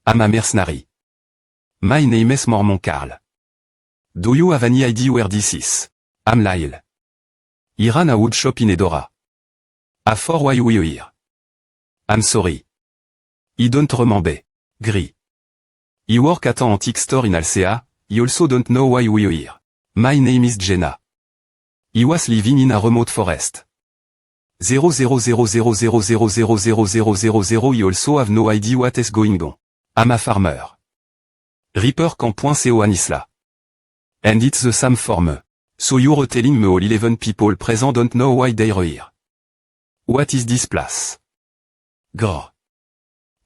I'm a mercenary. My name is Mormon Carl. Do you have any idea where this is? I'm Lyle. I ran a wood shop in Edora. For why we here? I'm sorry. I don't remember. Gris. I work at an antique store in Alsea. I also don't know why we here. My name is Jenna. I was living in a remote forest. 00000000000. I also have no idea what is going on. I'm a farmer. Reaper camp.co an isla. And it's the same for me. So you're telling me all 11 people present don't know why they're here. What is this place? Grrr.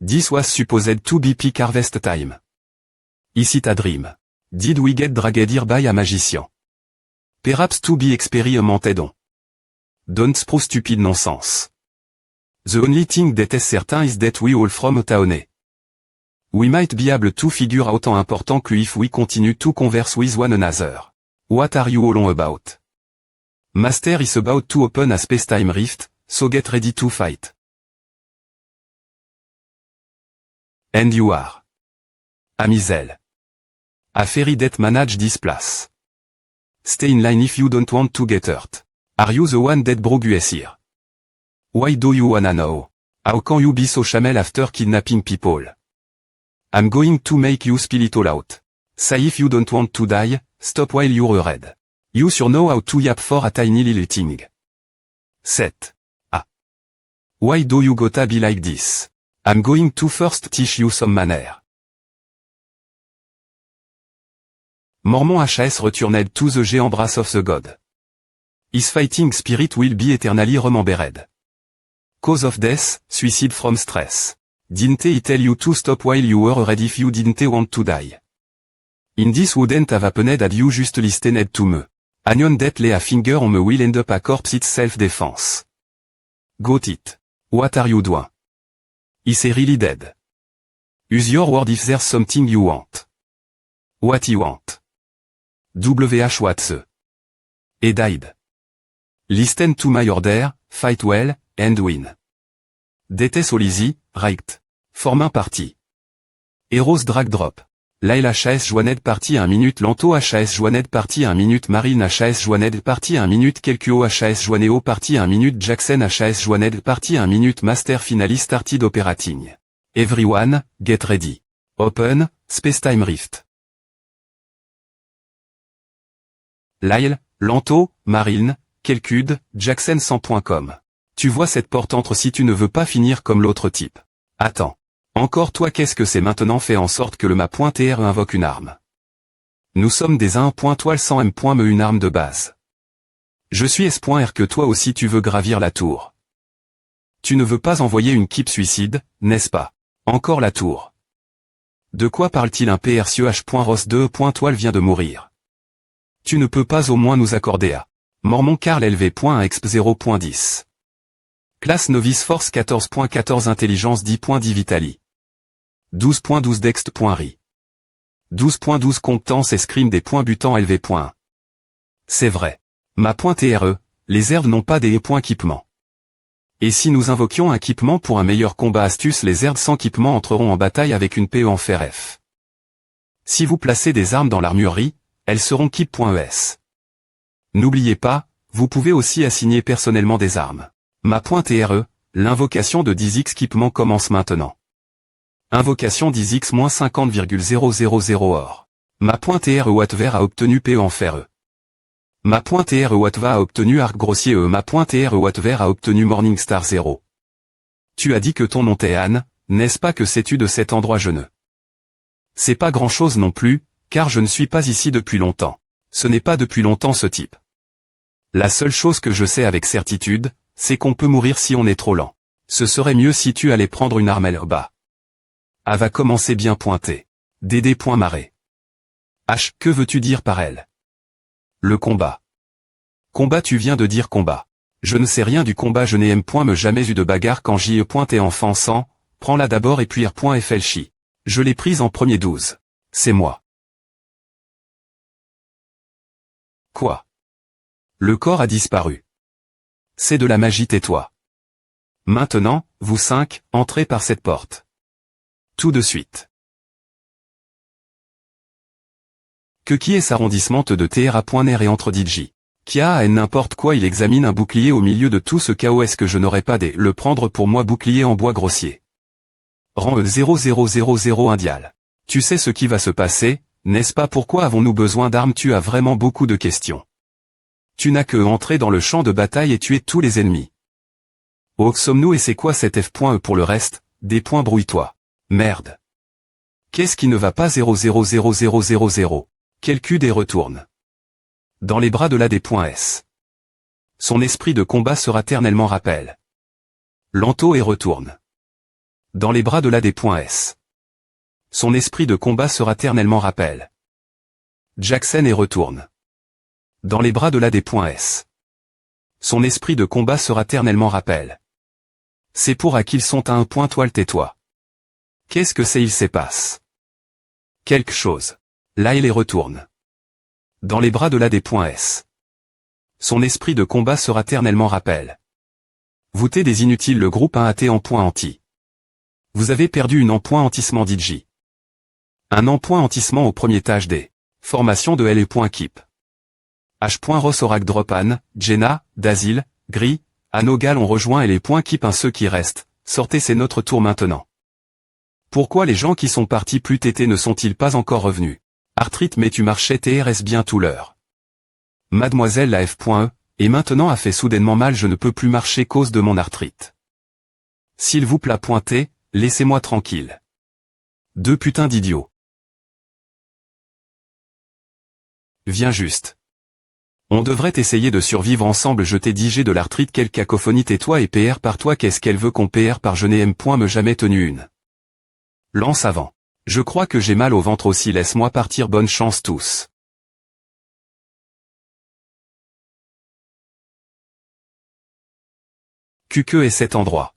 This was supposed to be peak harvest time. Is it a dream? Did we get dragged here by a magician? Perhaps to be experimented on. Don't spruce stupid nonsense. The only thing that is certain is that we all from Otaone. We might be able to figure out how important if we continue to converse with one another. What are you all on about? Master is about to open a space-time rift, so get ready to fight. And you are. Amizel. A fairy that manage this place. Stay in line if you don't want to get hurt. Are you the one that broke us here? Why do you wanna know? How can you be so shameful after kidnapping people? I'm going to make you spill it all out. Say if you don't want to die, stop while you're red. You sure know how to yap for a tiny little thing. Set. Ah. Why do you gotta be like this? I'm going to first teach you some manner. Mormon HS returned to the giant brass of the god. His fighting spirit will be eternally remembered. Cause of death, suicide from stress. Didn't he tell you to stop while you were red if you didn't want to die? In this wouldn't have happened had you just listened to me. Anion that lay a finger on me will end up a corpse it's self-defense. Got it. What are you doing? Is he really dead? Use your word if there's something you want. What you want? WH what's he died. Listen to my order, fight well, and win. That is all easy, right? Forme un parti. Heroes drag drop. Lyle HS joigned partie 1 minute Lanto HS joigned partie 1 minute Marine HS joigned partie 1 minute Kelkuo HS joigned partie 1 minute Jackson HS joigned partie 1 minute Master finally started operating. Everyone, get ready. Open, Spacetime Rift. Lyle, Lanto, Marine, Kelkud, Jackson 100.com. Tu vois cette porte entre si tu ne veux pas finir comme l'autre type. Attends. Encore toi qu'est-ce que c'est maintenant fait en sorte que le mât.tr invoque une arme. Nous sommes des 1.toile100m.me une arme de base. Je suis S.R que toi aussi tu veux gravir la tour. Tu ne veux pas envoyer une keep suicide, n'est-ce pas? Encore la tour. De quoi parle-t-il un PRCE H.Ross2.toile vient de mourir. Tu ne peux pas au moins nous accorder à Mormon Carl LV.exp 0.10. Classe Novice Force 14.14 Intelligence 10.10 Vitali. 12.12 Dext.ri. 12.12 Compétence escrime des points butants LV.1. C'est vrai. Ma.TRE, les herdes n'ont pas des points équipement. Et si nous invoquions un équipement pour un meilleur combat astuce les herdes sans équipement entreront en bataille avec une PE en fer F. Si vous placez des armes dans l'armurerie, elles seront keep.es. N'oubliez pas, vous pouvez aussi assigner personnellement des armes. Ma.TRE, l'invocation de 10x équipement commence maintenant. Invocation 10x-50,000 or. Ma.TRE Watver a obtenu PE en fer E. Ma.TRE Watva a obtenu arc grossier E. Ma.TRE Watver a obtenu Morningstar 0. Tu as dit que ton nom t'est Anne, n'est-ce pas que sais-tu de cet endroit je ne sais pas grand-chose non plus, car je ne suis pas ici depuis longtemps. Ce n'est pas depuis longtemps ce type. La seule chose que je sais avec certitude, c'est qu'on peut mourir si on est trop lent. Ce serait mieux si tu allais prendre une arme à l'herba. A va commencer bien pointé. DD.marée. H, que veux-tu dire par elle? Le combat. Combat tu viens de dire combat. Je ne sais rien du combat je n'ai me jamais eu de bagarre quand j'y ai pointé enfant sans, prends-la d'abord et puis R.FLCHI. Je l'ai prise en premier 12. C'est moi. Quoi? Le corps a disparu. C'est de la magie tais-toi. Maintenant, vous 5, entrez par cette porte. Tout de suite. Que qui est arrondissement de TRA.NER et entre DJ. Qui a à n'importe quoi il examine un bouclier au milieu de tout ce chaos. Est-ce que je n'aurais pas des le prendre pour moi bouclier en bois grossier. Rang E00001 dial. Tu sais ce qui va se passer, n'est-ce pas? Pourquoi avons-nous besoin d'armes? Tu as vraiment beaucoup de questions. Tu n'as que entrer dans le champ de bataille et tuer tous les ennemis. Oh, sommes-nous et c'est quoi cet F.E pour le reste? Des points brouille-toi. Merde. Qu'est-ce qui ne va pas? 000000. Quelqu'un et retourne. Dans les bras de l'AD.S. Son esprit de combat sera éternellement rappel. Lanto et retourne. Dans les bras de l'AD.S. Son esprit de combat sera éternellement rappel. Jackson et retourne. Dans les bras de l'AD.S. Son esprit de combat sera éternellement rappel. C'est pour à qu'ils sont à un point. Toile tais-toi. Qu'est-ce que c'est? Il s'épasse quelque chose. Là il les retourne. Dans les bras de l'AD.S. Son esprit de combat sera éternellement rappel. Voûtez des inutiles le groupe 1AT en point anti. Vous avez perdu une en point antissement DJ. Un en point antissement au premier tâche des. Formation de L.Keep. H.Rosorak Dropan, Jenna, Dazil, Gris, Anogal ont rejoint et les points keep un ceux qui restent. Sortez, c'est notre tour maintenant. Pourquoi les gens qui sont partis plus tétés ne sont-ils pas encore revenus? Arthrite mais tu marchais TRS bien tout l'heure. Mademoiselle la F.E, et maintenant a fait soudainement mal, je ne peux plus marcher cause de mon arthrite. S'il vous plaît pointez, laissez-moi tranquille. Deux putains d'idiots. Viens juste. On devrait essayer de survivre ensemble, je t'ai dit j'ai de l'arthrite, quelle cacophonie, tais-toi et PR par toi, qu'est-ce qu'elle veut qu'on PR par je n'ai me jamais tenu une. Lance avant. Je crois que j'ai mal au ventre aussi, laisse-moi partir, bonne chance tous. Que est cet endroit?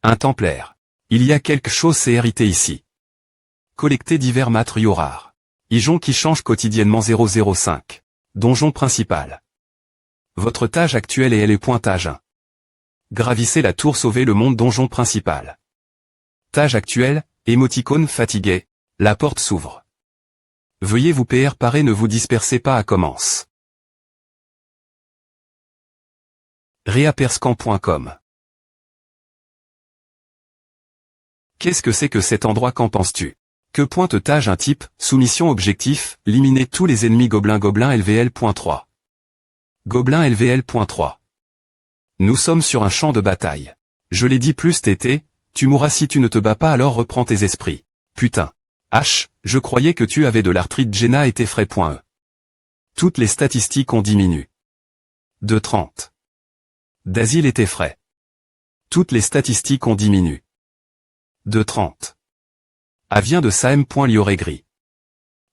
Un templaire. Il y a quelque chose, c'est hérité ici. Collecter divers matériaux rares. Ijon qui change quotidiennement 005. Donjon principal. Votre tâche actuelle et elle est pointage 1. Gravissez la tour, sauvez le monde, donjon principal. Tâche actuelle, émoticône fatigué, la porte s'ouvre. Veuillez vous PR parer, ne vous dispersez pas, à commence. Reaperscamp.com. Qu'est-ce que c'est que cet endroit, qu'en penses-tu? Que pointe tâche un type, soumission objectif, éliminer tous les ennemis gobelins LVL.3. Gobelin LVL.3. Nous sommes sur un champ de bataille. Je l'ai dit plus tété, tu mourras si tu ne te bats pas, alors reprends tes esprits. Putain. H, je croyais que tu avais de l'arthrite. Jenna et tes frais.e. Toutes les statistiques ont diminué. De 30. Dazil et tes frais. Toutes les statistiques ont diminué. De 30. A vient de Saem. Lioré gris.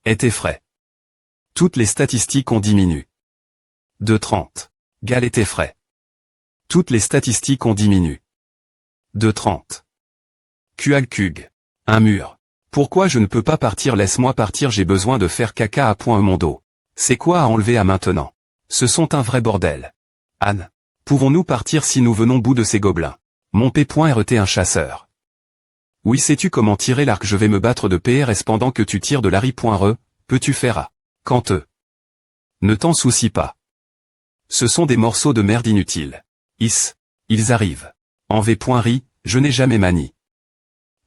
Et tes frais. Toutes les statistiques ont diminué. De 30. Gal et tes frais. Toutes les statistiques ont diminué. De 30. Kualkug. Un mur. Pourquoi je ne peux pas partir? Laisse-moi partir, j'ai besoin de faire caca à point mon dos. C'est quoi à enlever à maintenant? Ce sont un vrai bordel. Anne. Pouvons-nous partir si nous venons bout de ces gobelins? Mon P.RT un chasseur. Oui, sais-tu comment tirer l'arc? Je vais me battre de PRS pendant que tu tires de l'Ari.re, peux-tu faire à quand eux? Ne t'en soucie pas. Ce sont des morceaux de merde inutiles. Ils arrivent. En V.ri, je n'ai jamais manie.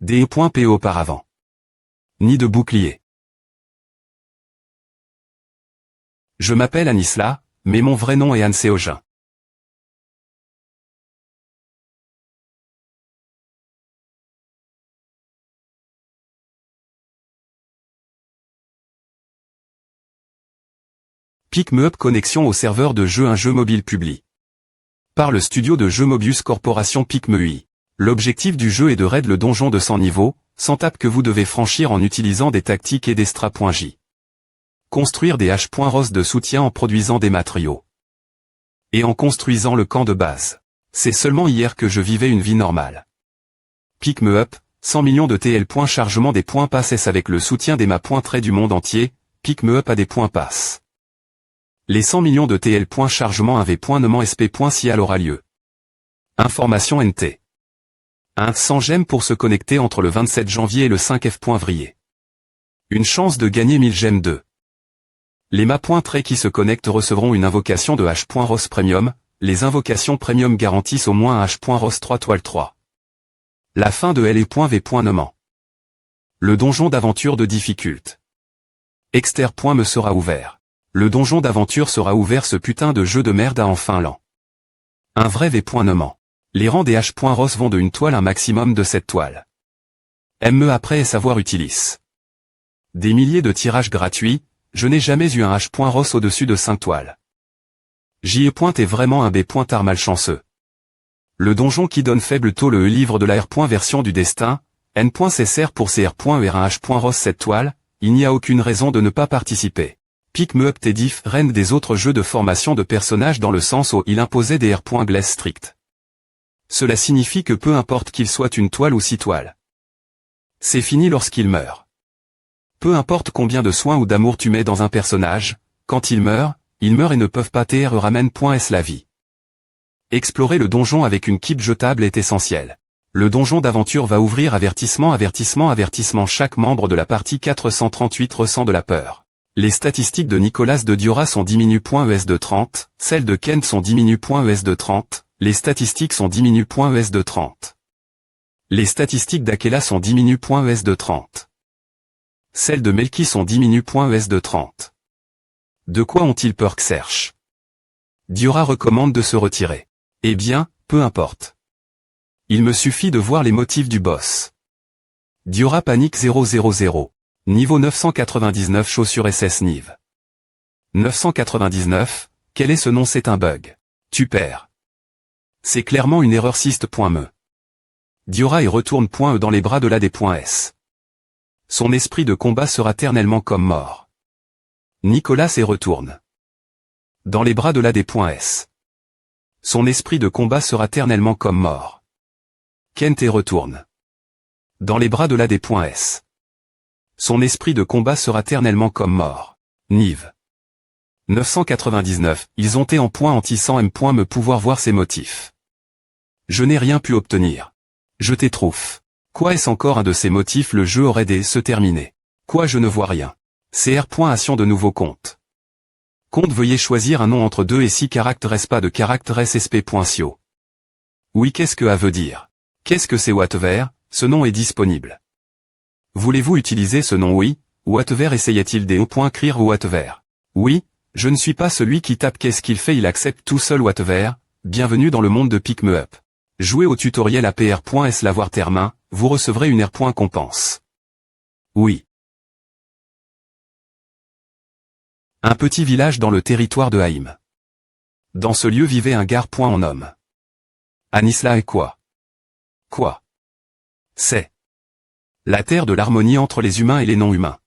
DE.PO auparavant. Ni de bouclier. Je m'appelle Anisla, mais mon vrai nom est Anne Séogin. Pick me up, connexion au serveur de jeu, un jeu mobile publié par le studio de jeux Mobius Corporation Pick me UI. L'objectif du jeu est de raid le donjon de 100 niveaux, 100 tapes que vous devez franchir en utilisant des tactiques et des strat.j. Construire des H.ROS de soutien en produisant des matériaux. Et en construisant le camp de base. C'est seulement hier que je vivais une vie normale. Pick me up, 100 millions de TL. Chargement des points passes avec le soutien des ma.trait du monde entier, Pick me up a des points passes. Les 100 millions de TL. Chargement 1v. SP.cial aura lieu. Information NT. Un 100 gemmes pour se connecter entre le 27 janvier et le 5 F.vriller. Une chance de gagner 1000 gemmes 2. Les ma.trait qui se connectent recevront une invocation de H.ROS Premium. Les invocations Premium garantissent au moins un H.ROS 3 toile 3. La fin de L.V. nommant. Le donjon d'aventure de difficulte. Exter.me sera ouvert. Le donjon d'aventure sera ouvert, ce putain de jeu de merde a enfin l'an. Un vrai V. nommant. Les rangs des H.ROS vont de une toile un maximum de 7 toiles. Me après et savoir utilis. Des milliers de tirages gratuits, je n'ai jamais eu un H.ROS au-dessus de 5 toiles. J.E. est vraiment un B.art malchanceux. Le donjon qui donne faible taux, le livre de la R. version du destin, N.CSR pour CR.ER un H.ROS 7 toiles, il n'y a aucune raison de ne pas participer. Pick.me up Tedif reine des autres jeux de formation de personnages dans le sens où il imposait des R.Glace stricts. Cela signifie que peu importe qu'il soit une toile ou 6 toiles. C'est fini lorsqu'il meurt. Peu importe combien de soins ou d'amour tu mets dans un personnage, quand il meurt et ne peuvent pas TR ramène.s la vie. Explorer le donjon avec une keep jetable est essentiel. Le donjon d'aventure va ouvrir avertissement, chaque membre de la partie 438 ressent de la peur. Les statistiques de Nicolas de Diora sont diminues.es de 30, celles de Kent sont diminues.es de 30, les statistiques sont diminues.es de 30. Les statistiques d'Akela sont diminues.es de 30. Celles de Melky sont diminues.es de 30. De quoi ont-ils peur Xerx? Diora recommande de se retirer. Eh bien, peu importe. Il me suffit de voir les motifs du boss. Diora panique 000. Niveau 999 chaussures SS Nive. 999, quel est ce nom? C'est un bug. Tu perds. C'est clairement une erreur syst.me. Diora y retourne.e dans les bras de l'AD.S. Son esprit de combat sera éternellement comme mort. Nicolas y retourne. Dans les bras de l'AD.S. Son esprit de combat sera éternellement comme mort. Kent y retourne. Dans les bras de l'AD.S. Son esprit de combat sera éternellement comme mort. Nive. 999, ils ont été en point anti-100 me pouvoir voir ses motifs. Je n'ai rien pu obtenir. Je t'étrouffe. Quoi est-ce encore un de ces motifs? Le jeu aurait dû se terminer. Quoi, je ne vois rien. CR.ation de nouveau compte. Compte, veuillez choisir un nom entre 2 et 6 caractères, pas de caractères sp.cio. Oui, qu'est-ce que A veut dire? Qu'est-ce que c'est whatever? Ce nom est disponible. Voulez-vous utiliser ce nom? Oui. Whatever essayait-il des .crier ou whatever? Oui, je ne suis pas celui qui tape. Qu'est-ce qu'il fait? Il accepte tout seul whatever. Bienvenue dans le monde de Pick.me up. Jouez au tutoriel APR.s l'avoir termain, vous recevrez une R. compense. Oui. Un petit village dans le territoire de Haïm. Dans ce lieu vivait un gars en homme. Anisla est quoi? Quoi? C'est la terre de l'harmonie entre les humains et les non-humains.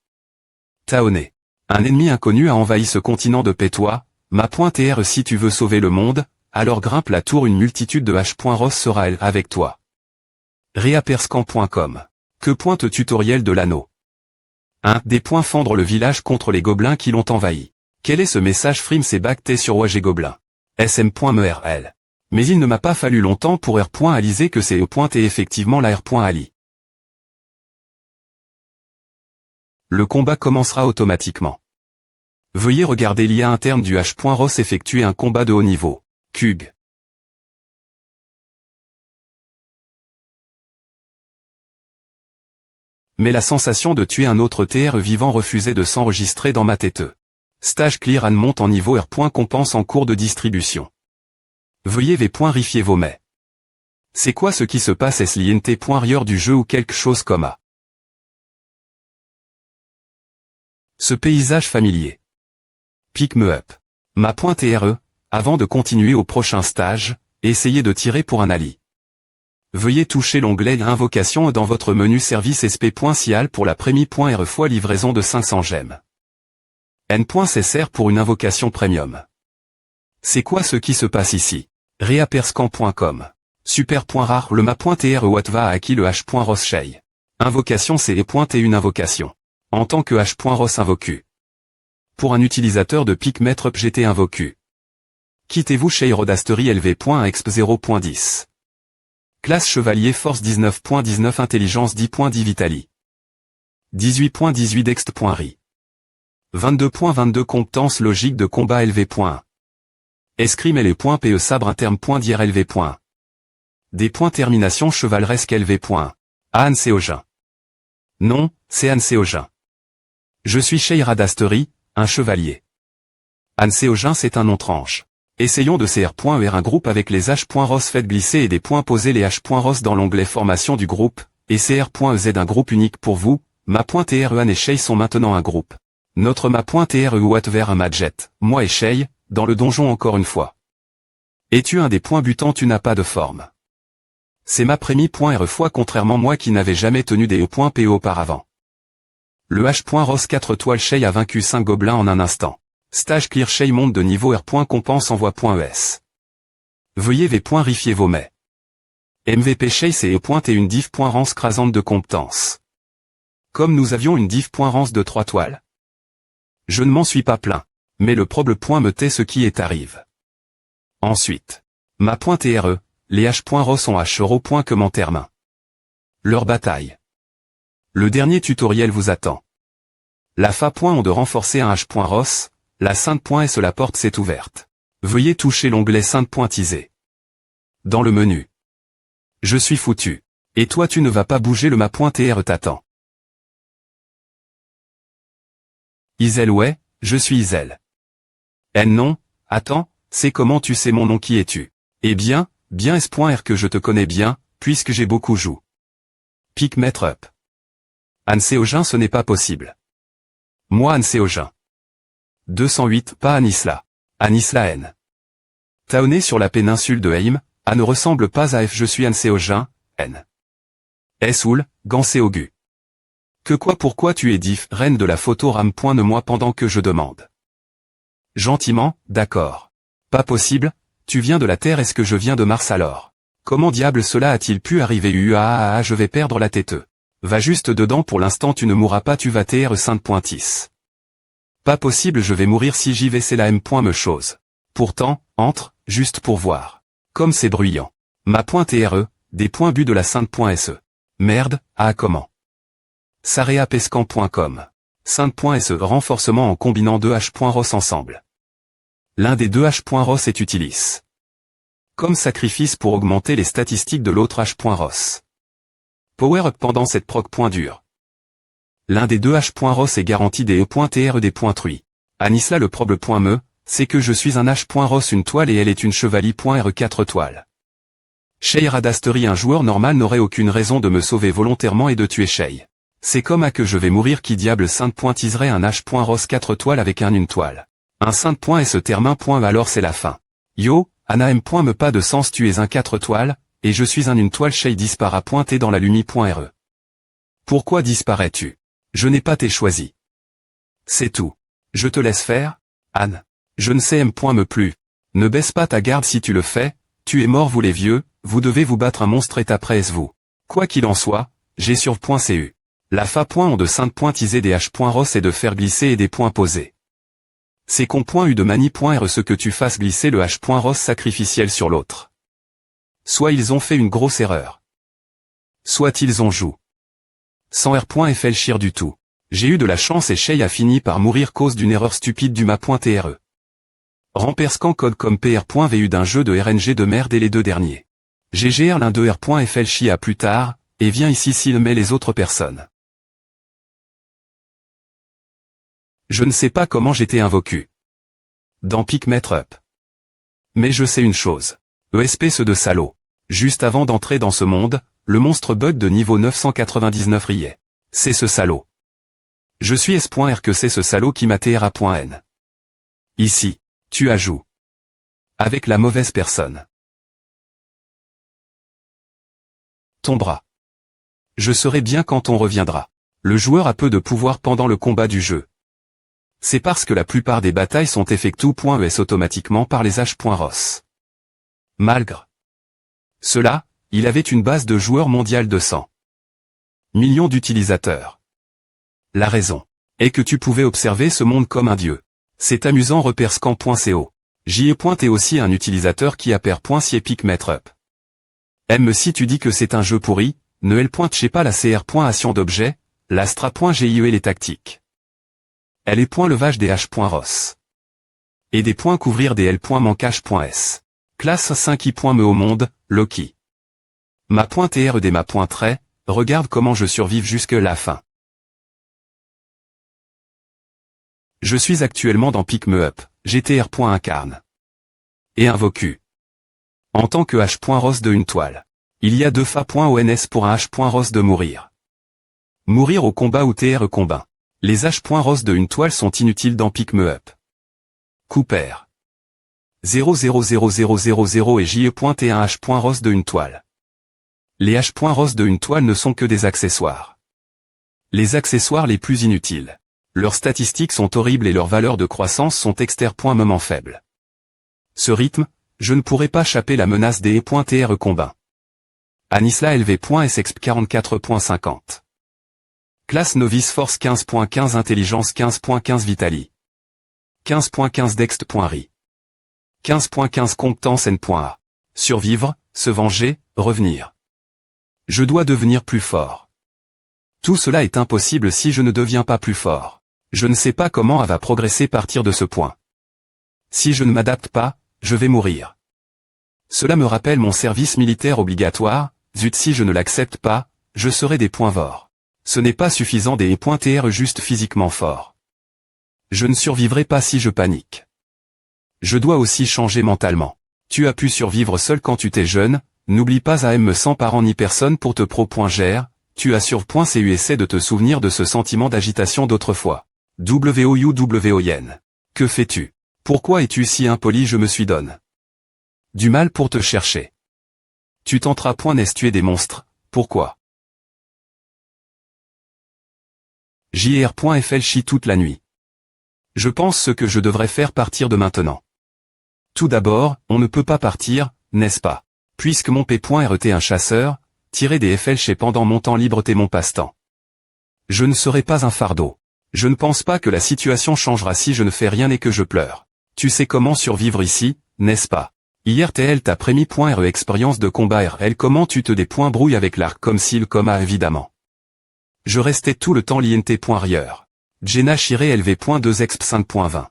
Taoné. Un ennemi inconnu a envahi ce continent de Pétois, ma.tr si tu veux sauver le monde, alors grimpe la tour, une multitude de H.ROS sera elle avec toi. Reaperscan.com. Que pointe tutoriel de l'anneau. 1. Des points fendre le village contre les gobelins qui l'ont envahi. Quel est ce message? Frim c'est bacté sur Wage Gobelin. SM.merl. Mais il ne m'a pas fallu longtemps pour R.aliser que c'est E. et effectivement la R.ali. Le combat commencera automatiquement. Veuillez regarder l'IA interne du H.ROS effectuer un combat de haut niveau. Cug. Mais la sensation de tuer un autre TR vivant refusait de s'enregistrer dans ma tête. Stage clear and monte en niveau R. Compense en cours de distribution. Veuillez V.rifier vos mets. C'est quoi ce qui se passe? Est-ce l'INT.rieur du jeu ou quelque chose comme A? Ce paysage familier. Pick.me up. Ma.tre, avant de continuer au prochain stage, essayez de tirer pour un ali. Veuillez toucher l'onglet Invocation dans votre menu Service sp.cial pour la Premi.re fois livraison de 500 gemmes. N.CSR pour une invocation premium. C'est quoi ce qui se passe ici? Reaperscan.com. Super.rare le ma.tre Watva a acquis le H.ROS Shei. Invocation c'est et une invocation. En tant que H.ROS invocu. Pour un utilisateur de Pick.me GT invocu. Quittez-vous chez Rodastery LV.exp 0.10. Classe Chevalier Force 19.19 Intelligence 10.10 Vitali. 18.18 Dext.ri. 22.22 Compétences logiques de combat LV.1. Escrime LV.PE sabre interme.dir LV. Des points termination chevaleresque LV. Anne Séogin. Non, c'est Anne Séogin. Je suis Sheira Dasteri, un chevalier. Anne Séogin c'est un nom tranche. Essayons de CR.ER un groupe avec les H.ROS faites glisser et des points posés les H.ROS dans l'onglet formation du groupe, et CR.EZ un groupe unique pour vous, ma.TRE Anne et Shay sont maintenant un groupe. Notre ma.TRE Watt vers un Madjet, moi et Shay, dans le donjon encore une fois. Es-tu un des points butants tu n'as pas de forme. C'est ma prémie.RE fois contrairement moi qui n'avais jamais tenu des E.PE auparavant. Le H.ROS 4 étoiles Shay a vaincu 5 gobelins en un instant. Stage clear Shay monte de niveau R. Compense envoi.ES. Veuillez V.rifier vos mets. MVP Shay c'est E. et une div.rance crasante de compétences. Comme nous avions une div.rance de 3 toiles. Je ne m'en suis pas plaint, mais le problème me tait ce qui est arrive. Ensuite. Ma.TRE, les H.ROS sont H. Commentaire main. Leur bataille. Le dernier tutoriel vous attend. La fa. Ont de renforcer un H.ROS, la Sainte.S la porte s'est ouverte. Veuillez toucher l'onglet Sainte.tisé. Dans le menu. Je suis foutu. Et toi tu ne vas pas bouger le ma.TRE t'attend. Isel ouais, je suis Isel. N non, attends, c'est comment tu sais mon nom qui es-tu? Eh bien, bien S.R que je te connais bien, puisque j'ai beaucoup joué. Pic mettre up. Anne Séogin ce n'est pas possible. Moi Anne Séogin. 208 pas Anisla. Anisla N. Taonné sur la péninsule de Heim, A ne ressemble pas à F je suis Anne Séogin, N. Soul, Ganséogu. Que quoi pourquoi tu es diff, reine de la photo rame. Ne moi pendant que je demande. Gentiment, d'accord. Pas possible, tu viens de la Terre est-ce que je viens de Mars alors? Comment diable cela a-t-il pu arriver je vais perdre la tête. Va juste dedans pour l'instant tu ne mourras pas tu vas TR Sainte.tis. Pas possible je vais mourir si j'y vais c'est la M. Me chose. Pourtant, entre, juste pour voir. Comme c'est bruyant. Ma.TRE, des points but de la Sainte.SE. Merde, comment? Sareapescan.com. Sainte.SE renforcement en combinant deux H.ROS ensemble. L'un des deux H.ROS est utilis. Comme sacrifice pour augmenter les statistiques de l'autre H.ROS. Power up pendant cette proc. Dur. L'un des deux H.ROS est garanti des E.TRE des points truie. Anisla le problème c'est que je suis un H.ROS une toile et elle est une chevalier.RE 4 toiles. Sheira Dasteri un joueur normal n'aurait aucune raison de me sauver volontairement et de tuer Shay. C'est comme à que je vais mourir qui diable sainte.tiserait un H.ROS 4 toiles avec une toile. Un sainte.S terme alors c'est la fin. Yo, Anna M. Me pas de sens tu es un 4 toiles, et je suis un une toile Shay dispara pointé dans la lumi.RE. Pourquoi disparais-tu? Je n'ai pas t'ai choisi. C'est tout. Je te laisse faire, Anne. Je ne sais M. Me plus. Ne baisse pas ta garde si tu le fais, tu es mort vous les vieux, vous devez vous battre un monstre et après vous. Quoi qu'il en soit, j'ai sur .cu. La fa. Ont de sainte.tiser des H.ROS et de faire glisser et des points posés. C'est qu'on .u de mani.R ce que tu fasses glisser le H.ROS sacrificiel sur l'autre. Soit ils ont fait une grosse erreur. Soit ils ont joué. Sans R.FL chire du tout. J'ai eu de la chance et Shay a fini par mourir cause d'une erreur stupide du ma.TRE. Remperscan code comme PR.VU d'un jeu de RNG de merde et les deux derniers. GGR l'un de R.FL chie à plus tard, et viens ici s'il met les autres personnes. Je ne sais pas comment j'étais invoqué. Dans Pic Mettre Up. Mais je sais une chose. Espèce de salaud. Juste avant d'entrer dans ce monde, le monstre bug de niveau 999 riait. C'est ce salaud. Je suis S.R que c'est ce salaud qui m'a TRA.N. Ici, tu ajoutes. Avec la mauvaise personne. Ton bras. Je serai bien quand on reviendra. Le joueur a peu de pouvoir pendant le combat du jeu. C'est parce que la plupart des batailles sont effectuées.ES automatiquement par les H.ROS. Malgré cela, il avait une base de joueurs mondiale de 100 millions d'utilisateurs. La raison est que tu pouvais observer ce monde comme un dieu. C'est amusant reperscan.co. J'y ai pointé aussi un utilisateur qui a pair.siepic mettre up. Si tu dis que c'est un jeu pourri, ne l pointe chez pas la cr.ation d'objet, l'astra.GIE et les tactiques. Elle est point levage des H.Ross. Et des points couvrir des L.manquage.s. Classe 5 I.me au monde, Loki. Ma.tr des ma.trait, regarde comment je survive jusque la fin. Je suis actuellement dans Pick Me Up, GTR.incarne. Et invocu. En tant que H.Ross de une toile. Il y a 2 fa.ons pour un H.Ross de mourir. Mourir au combat ou TR combat. Les H.Ross de une toile sont inutiles dans Pick Me Up. Cooper. 0,00000 et JE.T1 H.Ross de une toile. Les H.Ross de une toile ne sont que des accessoires. Les accessoires les plus inutiles. Leurs statistiques sont horribles et leurs valeurs de croissance sont exter.moment faibles. Ce rythme, je ne pourrai pas chapper la menace des E.TR combat. Anisla LV.SXP 44.50. Classe Novice Force 15.15 Intelligence 15.15 Vitali. 15.15 Dext.ri. 15.15 Compétence N.A. Survivre, se venger, revenir. Je dois devenir plus fort. Tout cela est impossible si je ne deviens pas plus fort. Je ne sais pas comment elle va progresser partir de ce point. Si je ne m'adapte pas, je vais mourir. Cela me rappelle mon service militaire obligatoire, zut si je ne l'accepte pas, je serai des points forts. Ce n'est pas suffisant des E.TR juste physiquement fort. Je ne survivrai pas si je panique. Je dois aussi changer mentalement. Tu as pu survivre seul quand tu t'es jeune, n'oublie pas AM sans parents ni personne pour te pro.gr, tu as sur.cu essaie de te souvenir de ce sentiment d'agitation d'autrefois. WOUWOYN. Que fais-tu? Pourquoi es-tu si impoli? Je me suis donne du mal pour te chercher. Tu tenteras point n'est-ce tuer des monstres, pourquoi? JR.FL chie toute la nuit. Je pense ce que je devrais faire partir de maintenant. Tout d'abord, on ne peut pas partir, n'est-ce pas? Puisque mon P.RT un chasseur, tirer des FL chez pendant mon temps libre t'es mon passe-temps. Je ne serai pas un fardeau. Je ne pense pas que la situation changera si je ne fais rien et que je pleure. Tu sais comment survivre ici, n'est-ce pas? IRTL ta prémis.RE expérience de combat RL comment tu te débrouilles avec l'arc comme s'il comme a évidemment. Je restais tout le temps l'INT.rieur. Jenna Chiré LV.2 exp 5.20.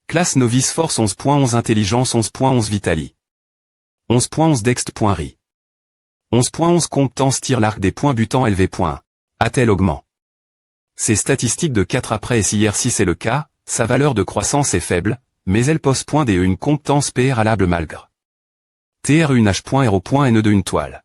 Classe Novice Force 11.11 Intelligence 11.11 Vitali. 11.11 Dext.ri. 11.11 Compétence tire l'arc des points butant LV. A-t-elle augment. Ces statistiques de 4 après SIR6 c'est le cas, sa valeur de croissance est faible, mais elle pose point DE une compétence PR alable malgré. TR une H.RO.N de une toile.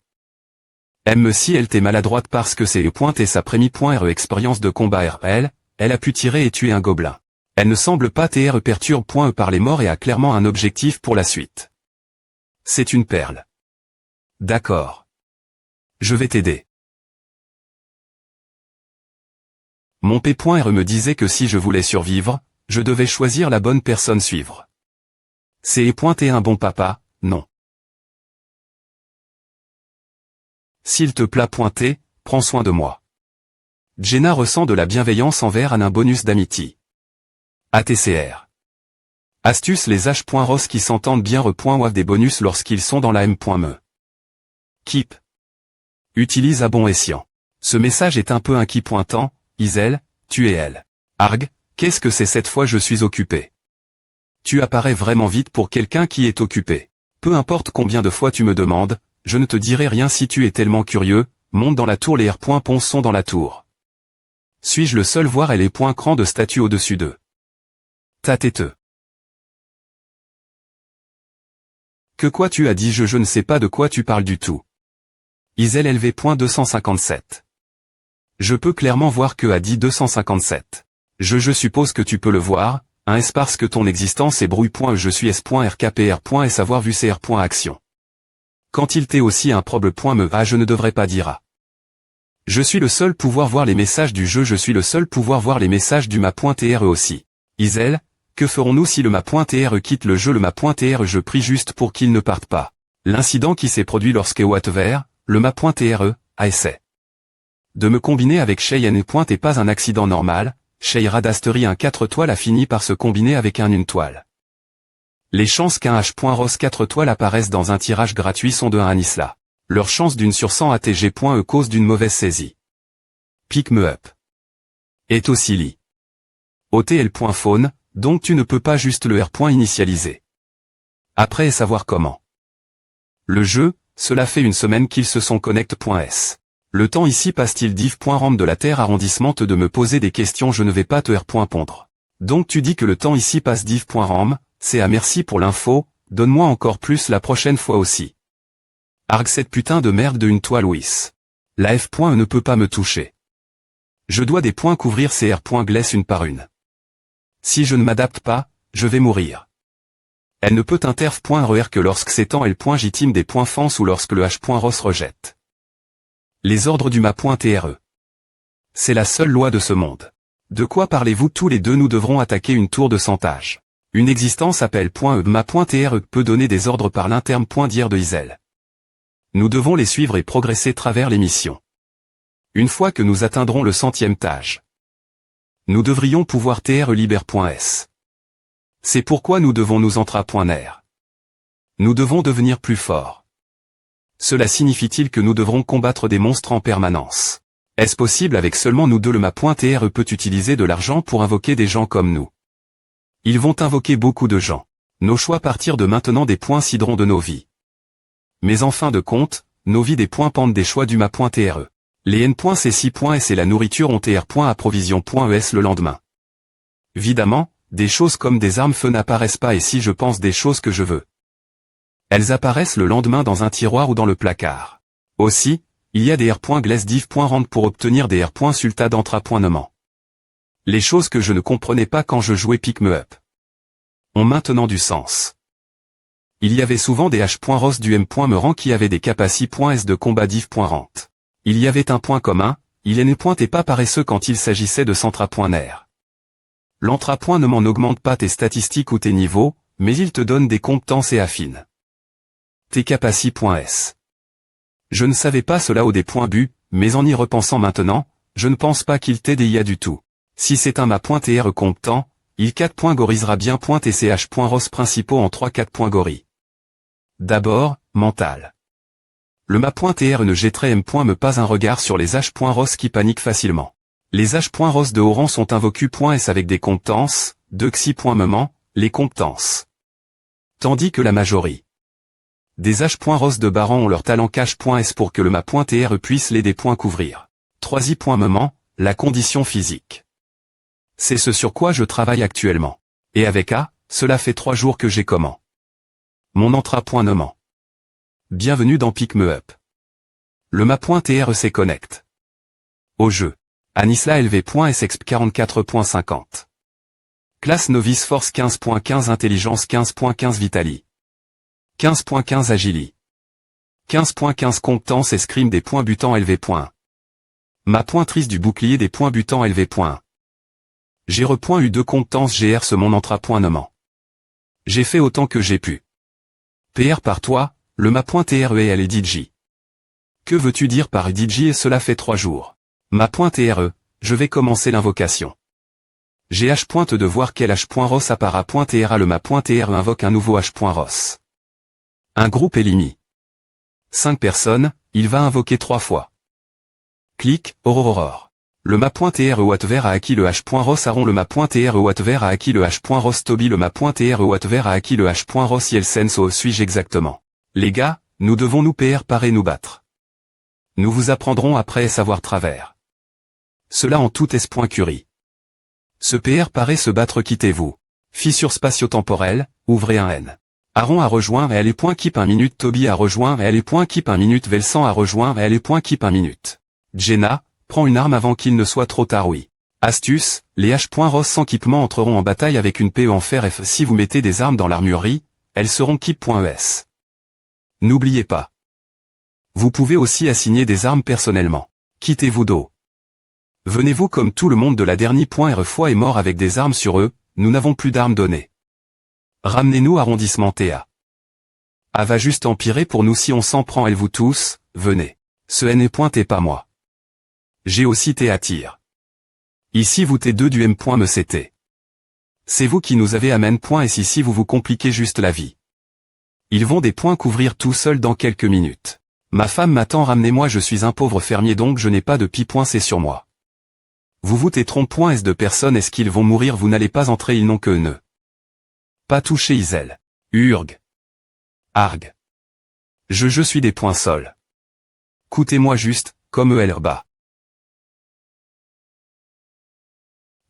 M si elle t'est maladroite parce que c'est E.T sa prémis.RE expérience de combat RL, elle a pu tirer et tuer un gobelin. Elle ne semble pas TR perturbe.E par les morts et a clairement un objectif pour la suite. C'est une perle. D'accord. Je vais t'aider. Mon P.RE me disait que si je voulais survivre, je devais choisir la bonne personne suivre. C'est E.T un bon papa, non. S'il te plaît T, prends soin de moi. Jenna ressent de la bienveillance envers un bonus d'amitié. ATCR. Astuce les H.Ross qui s'entendent bien repoint des bonus lorsqu'ils sont dans la M.me. Keep. Utilise à bon escient. Ce message est un peu un qui pointant, Isel, tu es elle. Arg, qu'est-ce que c'est cette fois je suis occupé. Tu apparais vraiment vite pour quelqu'un qui est occupé. Peu importe combien de fois tu me demandes, je ne te dirai rien si tu es tellement curieux, monte dans la tour les R.Ponce sont dans la tour. Suis-je le seul voir les points crans de statue au-dessus d'eux? Tâtez-te. Que quoi tu as dit je ne sais pas de quoi tu parles du tout. Isel LV.257. Je peux clairement voir que a dit 257. Je suppose que tu peux le voir, un S parce que ton existence est brouille. Je suis S.RKPR.S avoir vu CR.action. Quand il t'est aussi un probe.me je ne devrais pas dire a. Je suis le seul pouvoir voir les messages du jeu je suis le seul pouvoir voir les messages du ma.TRE aussi. Isel, que ferons-nous si le ma.TRE quitte le jeu le ma.TRE je prie juste pour qu'il ne parte pas. L'incident qui s'est produit lorsque Whatever, le ma.TRE, a essayé de me combiner avec Shay N. est pas un accident normal, Shay Radastery un 4 toiles a fini par se combiner avec un 1 toile. Les chances qu'un H.Ross 4 toiles apparaissent dans un tirage gratuit sont de 1 Anisla. Leur chance d'une sur 100 ATG.E cause d'une mauvaise saisie. Pick Me Up. Est aussi lit. OTL.phone, donc tu ne peux pas juste le R. initialiser. Après savoir comment. Le jeu, cela fait une semaine qu'ils se sont connect.s. Le temps ici passe-t-il div.ram de la Terre arrondissement de me poser des questions je ne vais pas te R. pondre. Donc tu dis que le temps ici passe div.ram, c'est à merci pour l'info, donne-moi encore plus la prochaine fois aussi. Arg cette putain de merde de une toile Louis. La F. ne peut pas me toucher. Je dois des points couvrir ces R. Glace une par une. Si je ne m'adapte pas, je vais mourir. Elle ne peut interf.RER que lorsque c'est en L. Jitime des points fans ou lorsque le H. Ross rejette. Les ordres du ma.TRE. C'est la seule loi de ce monde. De quoi parlez-vous tous les deux? Nous devrons attaquer une tour de santage. Une existence appelle .e ma.TRE peut donner des ordres par l'interme .dir de Isel. Nous devons les suivre et progresser travers les missions. Une fois que nous atteindrons le 100e étage, nous devrions pouvoir TRE liber.s. C'est pourquoi nous devons nous entra.ner. Nous devons devenir plus forts. Cela signifie-t-il que nous devrons combattre des monstres en permanence? Est-ce possible avec seulement nous deux? Le ma.TRE peut utiliser de l'argent pour invoquer des gens comme nous. Ils vont invoquer beaucoup de gens. Nos choix partir de maintenant des points cidrons de nos vies. Mais en fin de compte, nos vies des points pendent des choix du ma.TRE. Les n.c6.s et la nourriture ont tr.approvision.es le lendemain. Évidemment, des choses comme des armes feu n'apparaissent pas et si je pense des choses que je veux. Elles apparaissent le lendemain dans un tiroir ou dans le placard. Aussi, il y a des r.glesdiv.rand pour obtenir des r.sulta d'entra.nement. Les choses que je ne comprenais pas quand je jouais Pick Me Up ont maintenant du sens. Il y avait souvent des h.ros du m.meurant qui avaient des capaci.s de combat div.rant. Il y avait un point commun, il n'est pas paresseux quand il s'agissait de centra.ner. L'entra. Ne m'en augmente pas tes statistiques ou tes niveaux, mais il te donne des compétences et affine tes capaci.s. Je ne savais pas cela au début, mais en y repensant maintenant, je ne pense pas qu'il t'aide du tout. Si c'est un ma.TRE compétent, il 4.gorisera bien .tch.ros principaux en 3-4 goris. D'abord, mental. Le ma.TRE ne jetterait m. pas un regard sur les h.ros qui paniquent facilement. Les h.ros de haut rang sont invoqués.s avec des compétences, de xi.moment, les compétences. Tandis que la majorie des h.ros de bas rang ont leur talent cache.s pour que le ma.TRE puisse les des points couvrir. 3i.moment, la condition physique. C'est ce sur quoi je travaille actuellement. Et avec A, cela fait 3 jours que j'ai comment. Mon entra.nement. Bienvenue dans Pick Me Up. Le ma.TRE se connecte. Au jeu. Anisla LV.SXP 44.50. Classe Novice Force 15.15 Intelligence 15.15 Vitali. 15.15 Agili. 15.15 Compétence Escrime des points butants LV. Ma pointrice du bouclier des points butants LV. J'ai .U2 compétence GR ce mon entra.nement. J'ai fait autant que j'ai pu. PR par toi, le ma.TRE et elle est DJ. Que veux-tu dire par DJ et cela fait 3 jours. Ma.TRE, je vais commencer l'invocation. J'ai H. de voir quel H.ros appara.TRA le ma.TRE invoque un nouveau H.ros. Un groupe est limité. 5 personnes, il va invoquer 3 fois. Clic, aurore. Le ma.TRE Watver a acquis le H.ros Aron le ma.TRE Watver a acquis le H.ros Toby le ma.TRE Watver a acquis le H.ros Yelsenso suis-je exactement. Les gars, nous devons nous PR parer nous battre. Nous vous apprendrons après savoir travers. Cela en tout est.curie. Ce PR parer se battre quittez-vous. Fissure spatio-temporelle, ouvrez un N. Aaron a rejoint et elle est .keep 1 minute Toby a rejoint et elle est .keep 1 minute Velsan a rejoint et elle est .keep 1 minute. Jenna, prends une arme avant qu'il ne soit trop tard oui. Astuce, les H.ros sans équipement entreront en bataille avec une PE en fer F si vous mettez des armes dans l'armurerie, elles seront keep.es. N'oubliez pas. Vous pouvez aussi assigner des armes personnellement. Quittez-vous d'eau. Venez-vous comme tout le monde de la dernière .re fois est mort avec des armes sur eux, nous n'avons plus d'armes données. Ramenez-nous arrondissement TA. A va juste empirer pour nous si on s'en prend elle vous tous, venez. Ce N est pas moi. J'ai aussi T à tir. Ici vous T2 du M.MCT. C'est vous qui nous avez amène et ici vous vous compliquez juste la vie. Ils vont des points couvrir tout seul dans quelques minutes. Ma femme m'attend ramenez-moi je suis un pauvre fermier donc je n'ai pas de pi.c sur moi. Vous vous tétrons. S de personnes. Est-ce qu'ils vont mourir? Vous n'allez pas entrer. Ils n'ont que ne pas toucher. Isel. Urg. Arg. Je suis des points sol. Coûtez-moi juste, comme Elba.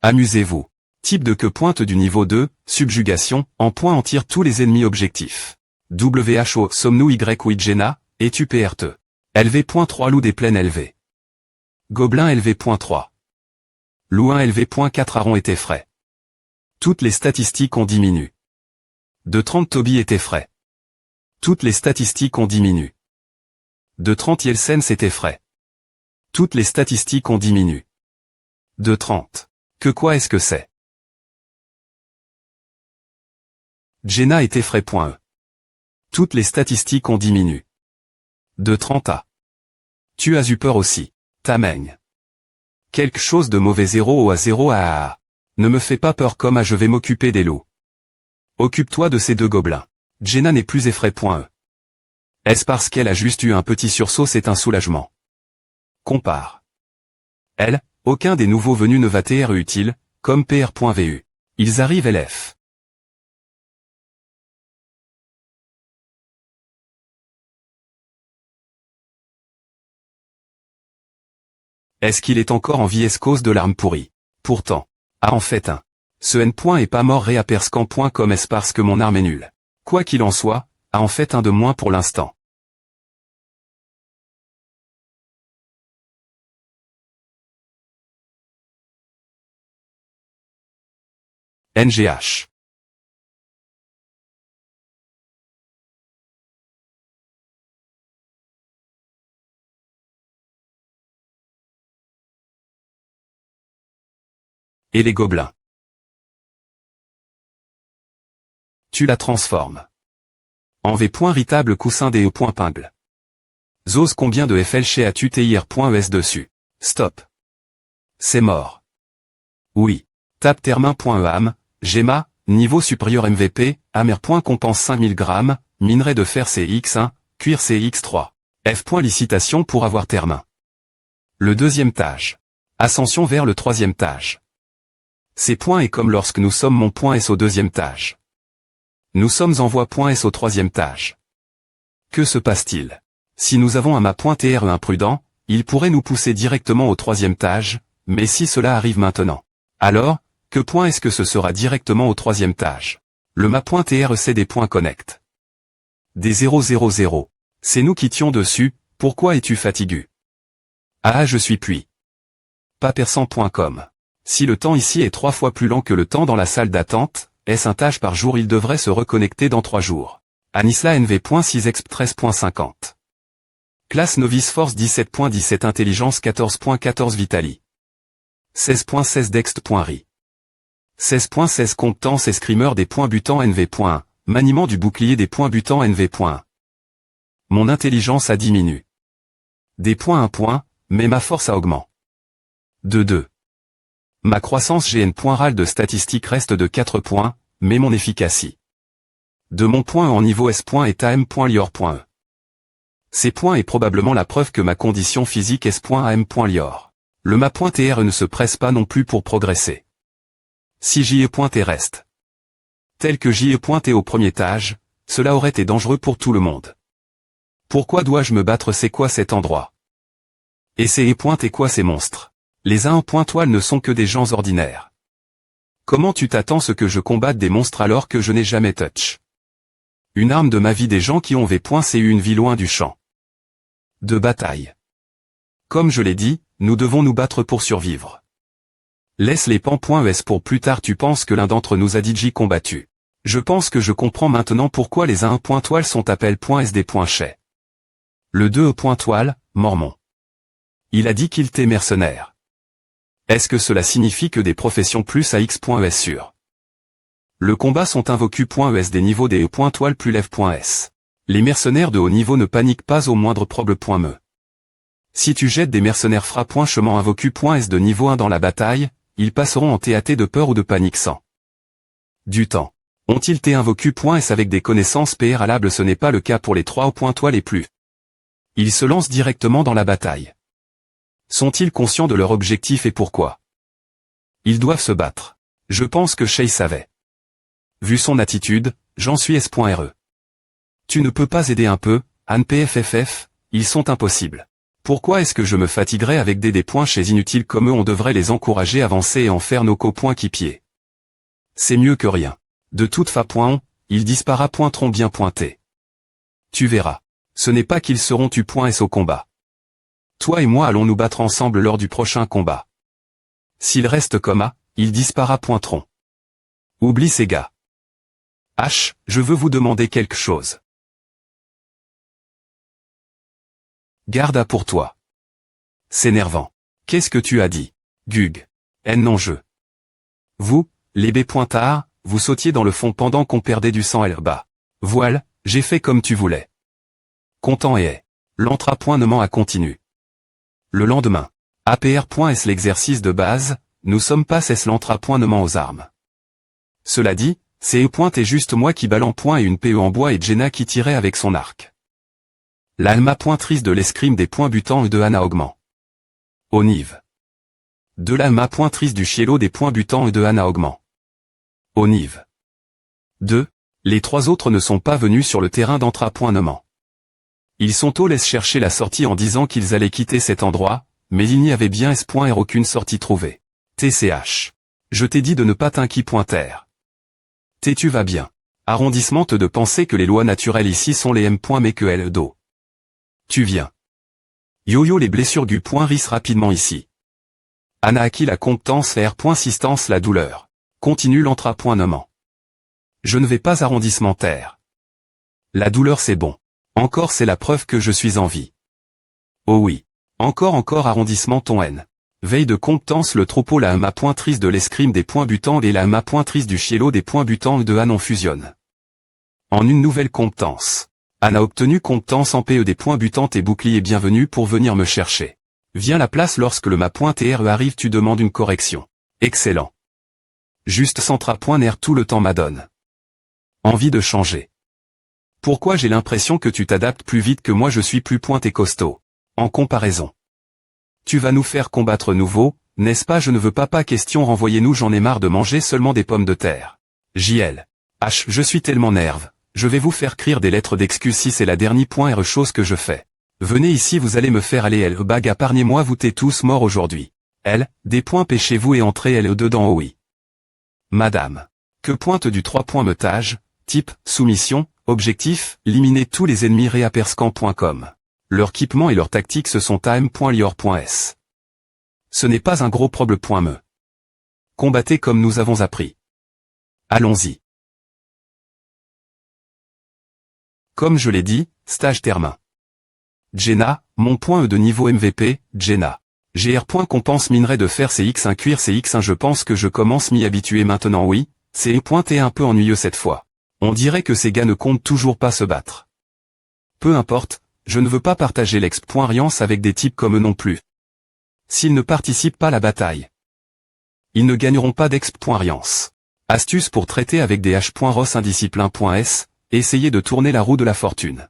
Amusez-vous. Type de que pointe du niveau 2, subjugation, en point en tire tous les ennemis objectifs. WHO, sommes-nous Y ou Igena, es-tu PRT? LV.3 loup des plaines LV. Gobelin LV.3. Louin LV.4 Aron était frais. Toutes les statistiques ont diminué. De 30 Toby était frais. Toutes les statistiques ont diminué. De 30 Yelsen c'était frais. Toutes les statistiques ont diminué. De 30. Que quoi est-ce que c'est? Jenna était frais.e. Toutes les statistiques ont diminué. De 30 à. Tu as eu peur aussi. Tameigne. Quelque chose de mauvais 0 à 0 à. Ne me fais pas peur comme à je vais m'occuper des loups. Occupe-toi de ces deux gobelins. Jenna n'est plus effraie.e. Est-ce parce qu'elle a juste eu un petit sursaut? C'est un soulagement. Compare. Elle, aucun des nouveaux venus ne va t'être utile, comme PR.vu. Ils arrivent LF. Est-ce qu'il est encore en vie? Est-ce cause de l'arme pourrie? Pourtant. Ah en fait un. Ce N. est pas mort réaperscan. Comme est-ce parce que mon arme est nulle? Quoi qu'il en soit, a en fait un de moins pour l'instant. NGH. Et les gobelins. Tu la transformes. En V. Ritable coussin des E.pingle. Zose combien de FLC as-tu TIR.ES dessus? Stop. C'est mort. Oui. Tape termin.eam, Gemma, niveau supérieur MVP, amer. Compense 5000 grammes, minerai de fer CX1, cuir CX3. F. Licitation pour avoir termin. Le deuxième tâche. Ascension vers le troisième tâche. Ces points est comme lorsque nous sommes mon point S au deuxième tâche. Nous sommes en voie point S au troisième tâche. Que se passe-t-il? Si nous avons un mât.tr imprudent, il pourrait nous pousser directement au troisième tâche, mais si cela arrive maintenant. Alors, que point est-ce que ce sera directement au troisième tâche? Le mât.tr c'est des points connect. Des 000. C'est nous qui tions dessus, pourquoi es-tu fatigué? Ah je suis puis. Pas persan.com. Si le temps ici est 3 fois plus lent que le temps dans la salle d'attente, est-ce un tâche par jour? Il devrait se reconnecter dans 3 jours. Anisla NV.6 exp 13.50. Classe Novice Force 17.17 Intelligence 14.14 Vitali. 16.16 Dext.ri. 16.16 Compétence Escrimeur des points butants NV. Maniement du bouclier des points butants NV. Mon intelligence a diminué. Des points 1 point, mais ma force a augmenté. De 2. Ma croissance GN. RAL de statistique reste de 4 points, mais mon efficacité. De mon point en niveau S. Est AM. Lior. Ces points est probablement la preuve que ma condition physique S. AM. Lior. Le mât.tr ne se presse pas non plus pour progresser. Si JE.T reste tel que JE.T au premier étage, cela aurait été dangereux pour tout le monde. Pourquoi dois-je me battre? C'est quoi cet endroit? Et c'est E.T quoi ces monstres? Les A1.toile ne sont que des gens ordinaires. Comment tu t'attends ce que je combatte des monstres alors que je n'ai jamais touch? Une arme de ma vie des gens qui ont V.C une vie loin du champ de bataille. Comme je l'ai dit, nous devons nous battre pour survivre. Laisse les pans.es pour plus tard. Tu penses que l'un d'entre nous a dit combattu? Je pense que je comprends maintenant pourquoi les A1.toile sont appelés.sd.chez. Le 2e.toile, Mormon. Il a dit qu'il était mercenaire. Est-ce que cela signifie que des professions plus à X.es sur le combat sont invocus.es des niveaux des E.toile plus lève.s? Les mercenaires de haut niveau ne paniquent pas au moindre problème.me. Si tu jettes des mercenaires chemin invocus.s de niveau 1 dans la bataille, ils passeront en TAT de peur ou de panique sans du temps. Ont-ils été invocus.s avec des connaissances préalables? Ce n'est pas le cas pour les 3 E.toile et plus. Ils se lancent directement dans la bataille. Sont-ils conscients de leur objectif et pourquoi? Ils doivent se battre. Je pense que Shay savait. Vu son attitude, j'en suis S.re. Tu ne peux pas aider un peu, Anne PFFF, ils sont impossibles. Pourquoi est-ce que je me fatiguerais avec des points chez inutiles comme eux? On devrait les encourager à avancer et en faire nos copoinquipiers. C'est mieux que rien. De toute façon, ils disparaîtront bien pointés. Tu verras. Ce n'est pas qu'ils seront tu.s au combat. Toi et moi allons nous battre ensemble lors du prochain combat. S'ils restent comme A, ils disparaîtront. Oublie ces gars. H, je veux vous demander quelque chose. Garde à pour toi. C'est énervant. Qu'est-ce que tu as dit? Gug. Non je. Vous, les B-pointards, vous sautiez dans le fond pendant qu'on perdait du sang bas. Voile, j'ai fait comme tu voulais. Content et est. L'entrapointement a continué. Le lendemain. APR.S l'exercice de base, nous sommes pas cesse l'entrapointement aux armes. Cela dit, c'est et juste moi qui balle en point et une PE en bois et Jenna qui tirait avec son arc. L'alma pointrice de l'escrime des points butants et de Anna augment. Onive. De l'alma pointrice du chielo des points butants et de Anna augment. Onive. 2. Les trois autres ne sont pas venus sur le terrain d'entrapointement. Ils sont au laisse chercher la sortie en disant qu'ils allaient quitter cet endroit, mais il n'y avait bien S.R aucune sortie trouvée. TCH. Je t'ai dit de ne pas t'inquiéter. Tu vas bien. Arrondissement de penser que les lois naturelles ici sont les M. mais que L do. Tu viens. Yo-yo les blessures du point rissent rapidement ici. Anna acquis la compétence R.Sistance la douleur. Continue l'entrapointement. Je ne vais pas arrondissementaire. La douleur c'est bon. Encore c'est la preuve que je suis en vie. Oh oui. Encore arrondissement ton N. Veille de compétence le troupeau la ma pointrice de l'escrime des points butants et la ma pointrice du chielo des points butants de Anne en fusionnent. En une nouvelle compétence. Anne a obtenu compétence en PE des points butants et bouclier bienvenue pour venir me chercher. Viens la place lorsque le ma point TRE arrive tu demandes une correction. Excellent. Juste centra.r tout le temps m'adonne. Envie de changer. Pourquoi j'ai l'impression que tu t'adaptes plus vite que moi je suis plus pointe et costaud. En comparaison. Tu vas nous faire combattre nouveau, n'est-ce pas? Je ne veux pas question renvoyez-nous j'en ai marre de manger seulement des pommes de terre. JL. H je suis tellement nerve, je vais vous faire écrire des lettres d'excuses si c'est la dernière R chose que je fais. Venez ici vous allez me faire aller L bag épargnez-moi vous t'es tous morts aujourd'hui. L, des points pêchez-vous et entrez L dedans oh oui. Madame. Que pointe du 3 points meutage, type, soumission, objectif, éliminer tous les ennemis réaperscan.com. Leur équipement et leur tactique ce sont am.lior.s. Ce n'est pas un gros problème. Combattez comme nous avons appris. Allons-y. Comme je l'ai dit, stage termin. Jenna, mon point E de niveau MVP, Jenna. GR. Compense minerai de fer CX1 cuir CX1 je pense que je commence m'y habituer maintenant oui, c'est pointé un peu ennuyeux cette fois. On dirait que ces gars ne comptent toujours pas se battre. Peu importe. Je ne veux pas partager l'exp.riance avec des types comme eux non plus. S'ils ne participent pas à la bataille, ils ne gagneront pas d'exp.riance. Astuce pour traiter avec des h.ros indiscipline.s, essayez de tourner la roue de la fortune.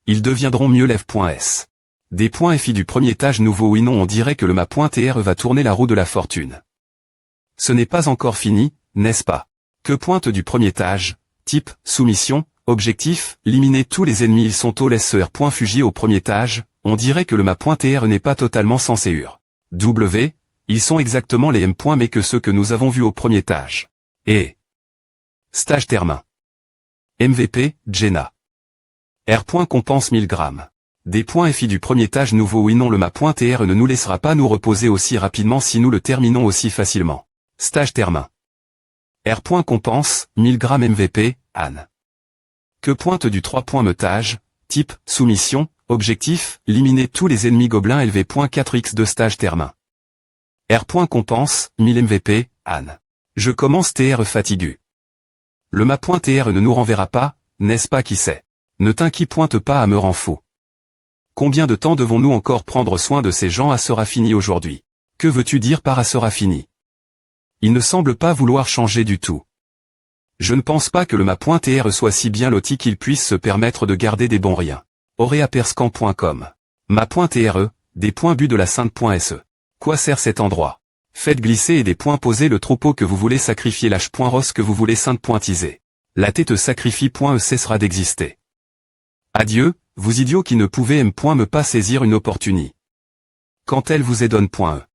Ils deviendront mieux lev.s. Des points FI du premier étage nouveau oui non on dirait que le ma.tr va tourner la roue de la fortune. Ce n'est pas encore fini, n'est-ce pas? Que pointe du premier étage, type, soumission, objectif, éliminer tous les ennemis ils sont au LSER. Fugier au premier étage, on dirait que le ma.tr n'est pas totalement censé UR. W, ils sont exactement les M. mais que ceux que nous avons vus au premier étage. Et stage termin. MVP, Jenna. R. Compense 1000 grammes. Des points FI du premier étage nouveau oui non le ma.tr ne nous laissera pas nous reposer aussi rapidement si nous le terminons aussi facilement. Stage termin. R. Compense, 1000 grammes MVP, Anne. Que pointe du 3 points meutage, type, soumission, objectif, éliminer tous les ennemis gobelins LV.4x de stage termin. R. Compense, 1000 MVP, Anne. Je commence TR fatigu. Le ma.tr ne nous renverra pas, n'est-ce pas qui sait? Ne t'inquiète pas à me rend fou. Combien de temps devons-nous encore prendre soin de ces gens à sera fini aujourd'hui? Que veux-tu dire par à sera fini? Il ne semble pas vouloir changer du tout. Je ne pense pas que le ma.tr soit si bien loti qu'il puisse se permettre de garder des bons riens. Auréaperscan.com. Ma.tr, des points bu de la sainte.se. Quoi sert cet endroit? Faites glisser et des points posés le troupeau que vous voulez sacrifier l'H.Ross que vous voulez sainte pointiser. La tête sacrifie.e cessera d'exister. Adieu, vous idiots qui ne pouvez me pas saisir une opportunité. Quand elle vous est donne.e.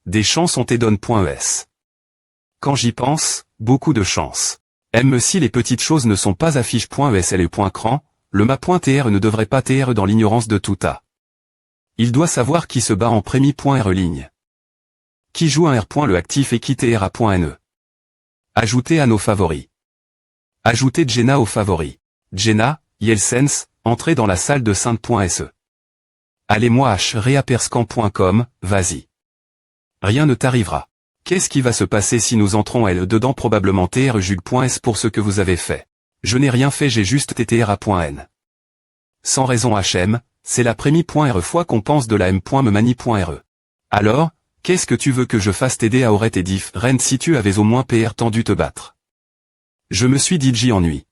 Des chances ont et donne.es. Quand j'y pense, beaucoup de chance. Même si les petites choses ne sont pas affiches.esl et .cran, le ma.tr ne devrait pas tr dans l'ignorance de tout a. Il doit savoir qui se bat en prémis.re ligne. Qui joue un R. Le actif et qui tr.ne. Ajouter à nos favoris. Ajouter Jenna aux favoris. Jenna, Yelsens, entrez dans la salle de sainte.se. Allez-moi reaperscamp.com, vas-y. Rien ne t'arrivera. Qu'est-ce qui va se passer si nous entrons elle dedans probablement trjug.s pour ce que vous avez fait. Je n'ai rien fait j'ai juste ttr.n. Sans raison hm, c'est la prémis.re fois qu'on pense de la m.memani.re. Alors, qu'est-ce que tu veux que je fasse t'aider à Auret et Diff Ren si tu avais au moins PR tendu te battre. Je me suis dit j'y ennuie.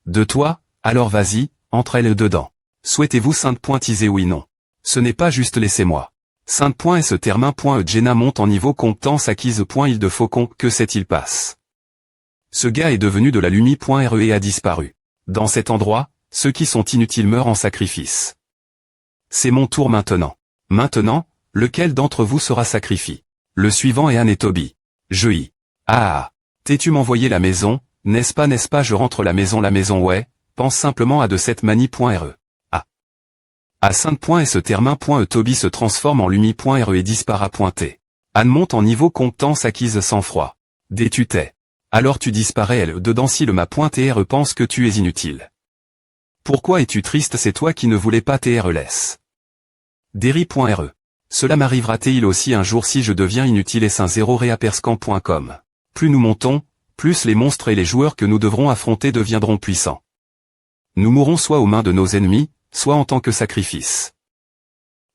De toi, alors vas-y, entre elle dedans. Souhaitez-vous sainte pointiser oui non. Ce n'est pas juste laissez-moi. Sainte.se termin.e Jenna monte en niveau compétence acquise. Île de Faucon, que s'est-il passe? Ce gars est devenu de la lumi.re et a disparu. Dans cet endroit, ceux qui sont inutiles meurent en sacrifice. C'est mon tour maintenant. Maintenant, lequel d'entre vous sera sacrifié? Le suivant est Anne et Toby. Je y. Ah. T'es-tu m'envoyer la maison, n'est-ce pas je rentre la maison ouais, pense simplement à de cette manie.re. Ah. À sainte.se termin.e Toby se transforme en lumi.re et disparaît. Anne monte en niveau compétence acquise sans froid. Dès tu t'es. Alors tu disparais elle dedans si le ma.tr pense que tu es inutile. Pourquoi es-tu triste c'est toi qui ne voulais pas tr laisse. Derry.re. Cela m'arrivera-t-il aussi un jour si je deviens inutile et saint 0 reaperscamp.com. Plus nous montons, plus les monstres et les joueurs que nous devrons affronter deviendront puissants. Nous mourrons soit aux mains de nos ennemis, soit en tant que sacrifice.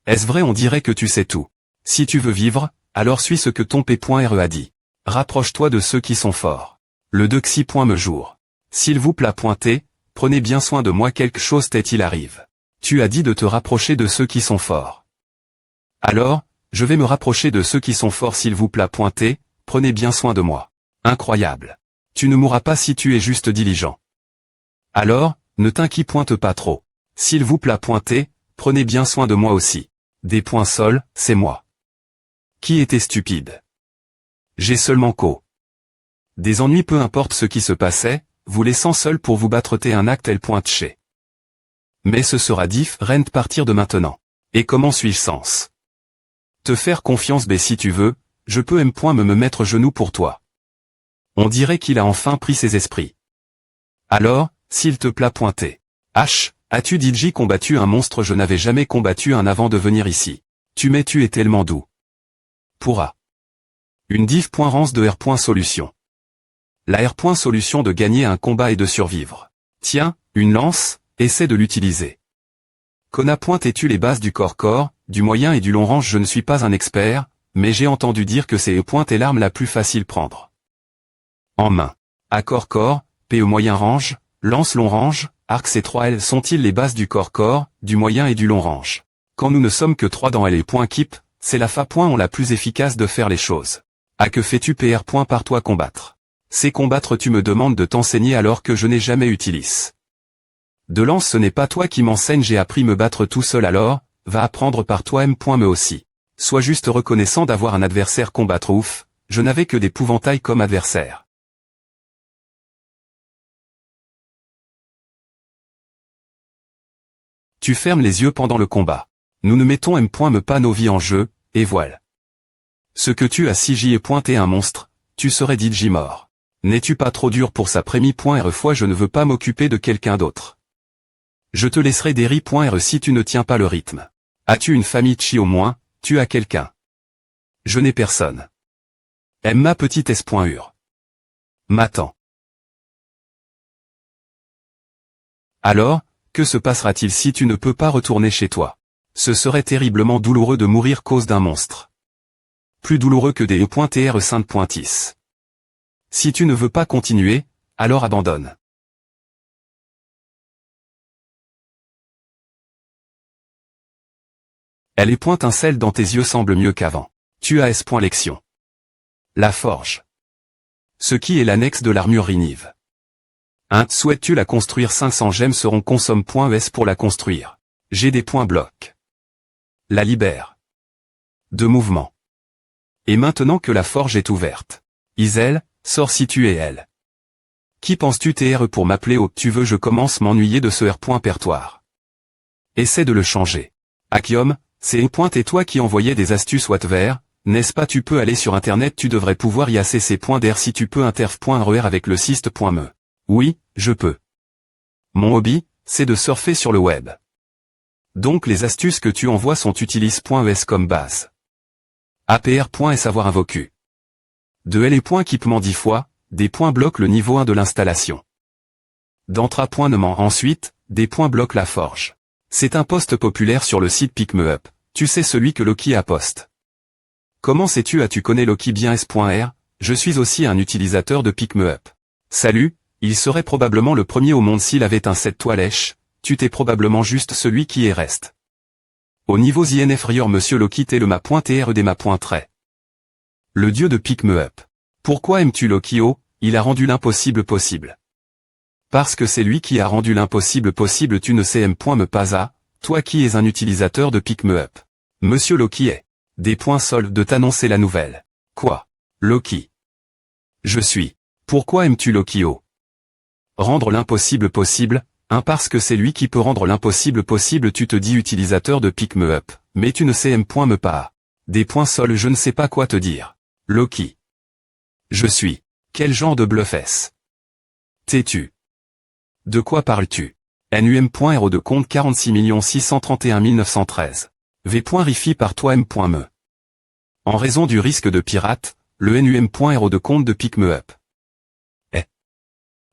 Est-ce vrai on dirait que tu sais tout. Si tu veux vivre, alors suis ce que ton p.re a dit. Rapproche-toi de ceux qui sont forts. Le dexi.me jour. S'il vous plaît pointer, prenez bien soin de moi quelque chose t'est-il arrive. Tu as dit de te rapprocher de ceux qui sont forts. Alors, je vais me rapprocher de ceux qui sont forts s'il vous plaît pointer, prenez bien soin de moi. Incroyable. Tu ne mourras pas si tu es juste diligent. Alors, ne t'inquiète pas trop. S'il vous plaît pointer, prenez bien soin de moi aussi. Des points sol, c'est moi. Qui était stupide? J'ai seulement qu'au. Des ennuis peu importe ce qui se passait, vous laissant seul pour vous battre un acte elle pointe chez. Mais ce sera différent partir de maintenant. Et comment suis-je sens? Te faire confiance si tu veux, je peux me mettre genou pour toi. On dirait qu'il a enfin pris ses esprits. Alors, s'il te plaît pointer. H, as-tu dit combattu un monstre je n'avais jamais combattu un avant de venir ici. Tu es tellement doux. Pourra. Une div.rance de R.solution. La R.solution de gagner un combat et de survivre. Tiens, une lance, essaie de l'utiliser. Kona es-tu les bases du corps, du moyen et du long range je ne suis pas un expert, mais j'ai entendu dire que c'est est l'arme la plus facile prendre. En main. À corps, PE moyen range, lance long range, arc C3L sont-ils les bases du corps, du moyen et du long range. Quand nous ne sommes que 3 dans L et keep, c'est la fa. La plus efficace de faire les choses. À que fais-tu PR. Par toi combattre. C'est combattre tu me demandes de t'enseigner alors que je n'ai jamais utilisé. De lance ce n'est pas toi qui m'enseigne j'ai appris me battre tout seul alors, va apprendre par toi-même. Me aussi. Sois juste reconnaissant d'avoir un adversaire combattre ouf, je n'avais que d'épouvantail comme adversaire. Tu fermes les yeux pendant le combat. Nous ne mettons me pas nos vies en jeu, et voilà. Ce que tu as si j'y ai pointé un monstre, tu serais dit j'y mort. N'es-tu pas trop dur pour sa prémie.re fois je ne veux pas m'occuper de quelqu'un d'autre. Je te laisserai Derry.re si tu ne tiens pas le rythme. As-tu une famille chi au moins, tu as quelqu'un. Je n'ai personne. Aime ma petite S.ur. M'attends. Alors, que se passera-t-il si tu ne peux pas retourner chez toi? Ce serait terriblement douloureux de mourir cause d'un monstre. Plus douloureux que des E.tr sainte.is. Si tu ne veux pas continuer, alors abandonne. Elle est pointincelle dans tes yeux semble mieux qu'avant. Tu as S.Lection. La forge. Ce qui est l'annexe de l'armure Rinive. 1. Souhaites-tu la construire 500 gemmes seront consomme.es pour la construire. J'ai des points blocs. La libère. De mouvement. Et maintenant que la forge est ouverte. Isel, sors si tu es elle. Qui penses-tu TRE pour m'appeler au tu veux je commence m'ennuyer de ce R.pertoire. Essaie de le changer. Akium, c'est et toi qui envoyais des astuces whatever, n'est-ce pas tu peux aller sur internet tu devrais pouvoir y acc.der si tu peux interf.rer avec le syst.me. Oui, je peux. Mon hobby, c'est de surfer sur le web. Donc les astuces que tu envoies sont utilis.es comme base. apr.es avoir invocu. De L et point équipement 10 fois, des points bloquent le niveau 1 de l'installation. D'entra.nement ensuite, des points bloquent la forge. C'est un post populaire sur le site PicMeUp, tu sais celui que Loki a poste. Comment sais-tu tu connais Loki bien S.R, je suis aussi un utilisateur de PicMeUp. Salut, il serait probablement le premier au monde s'il avait un 7 toilèche, tu t'es probablement juste celui qui est reste. Au niveau INF Rior Monsieur Loki t'es le ma.tr des ma.trait. Le dieu de PicMeUp. Pourquoi aimes-tu Loki il a rendu l'impossible possible. Parce que c'est lui qui a rendu l'impossible possible tu ne sais me pas à, toi qui es un utilisateur de PicMeUp. Monsieur Loki est. Des points sols de t'annoncer la nouvelle. Quoi? Loki. Je suis. Pourquoi aimes-tu Loki Rendre l'impossible possible, parce que c'est lui qui peut rendre l'impossible possible tu te dis utilisateur de PicMeUp, mais tu ne sais me pas. Des points sols je ne sais pas quoi te dire. Loki. Je suis. Quel genre de bluff est-ce? T'es-tu? De quoi parles-tu? NUM.RO de compte 46 631 913. V.Rifi par toi M.me. En raison du risque de pirate, le NUM.RO de compte de PicMeUp.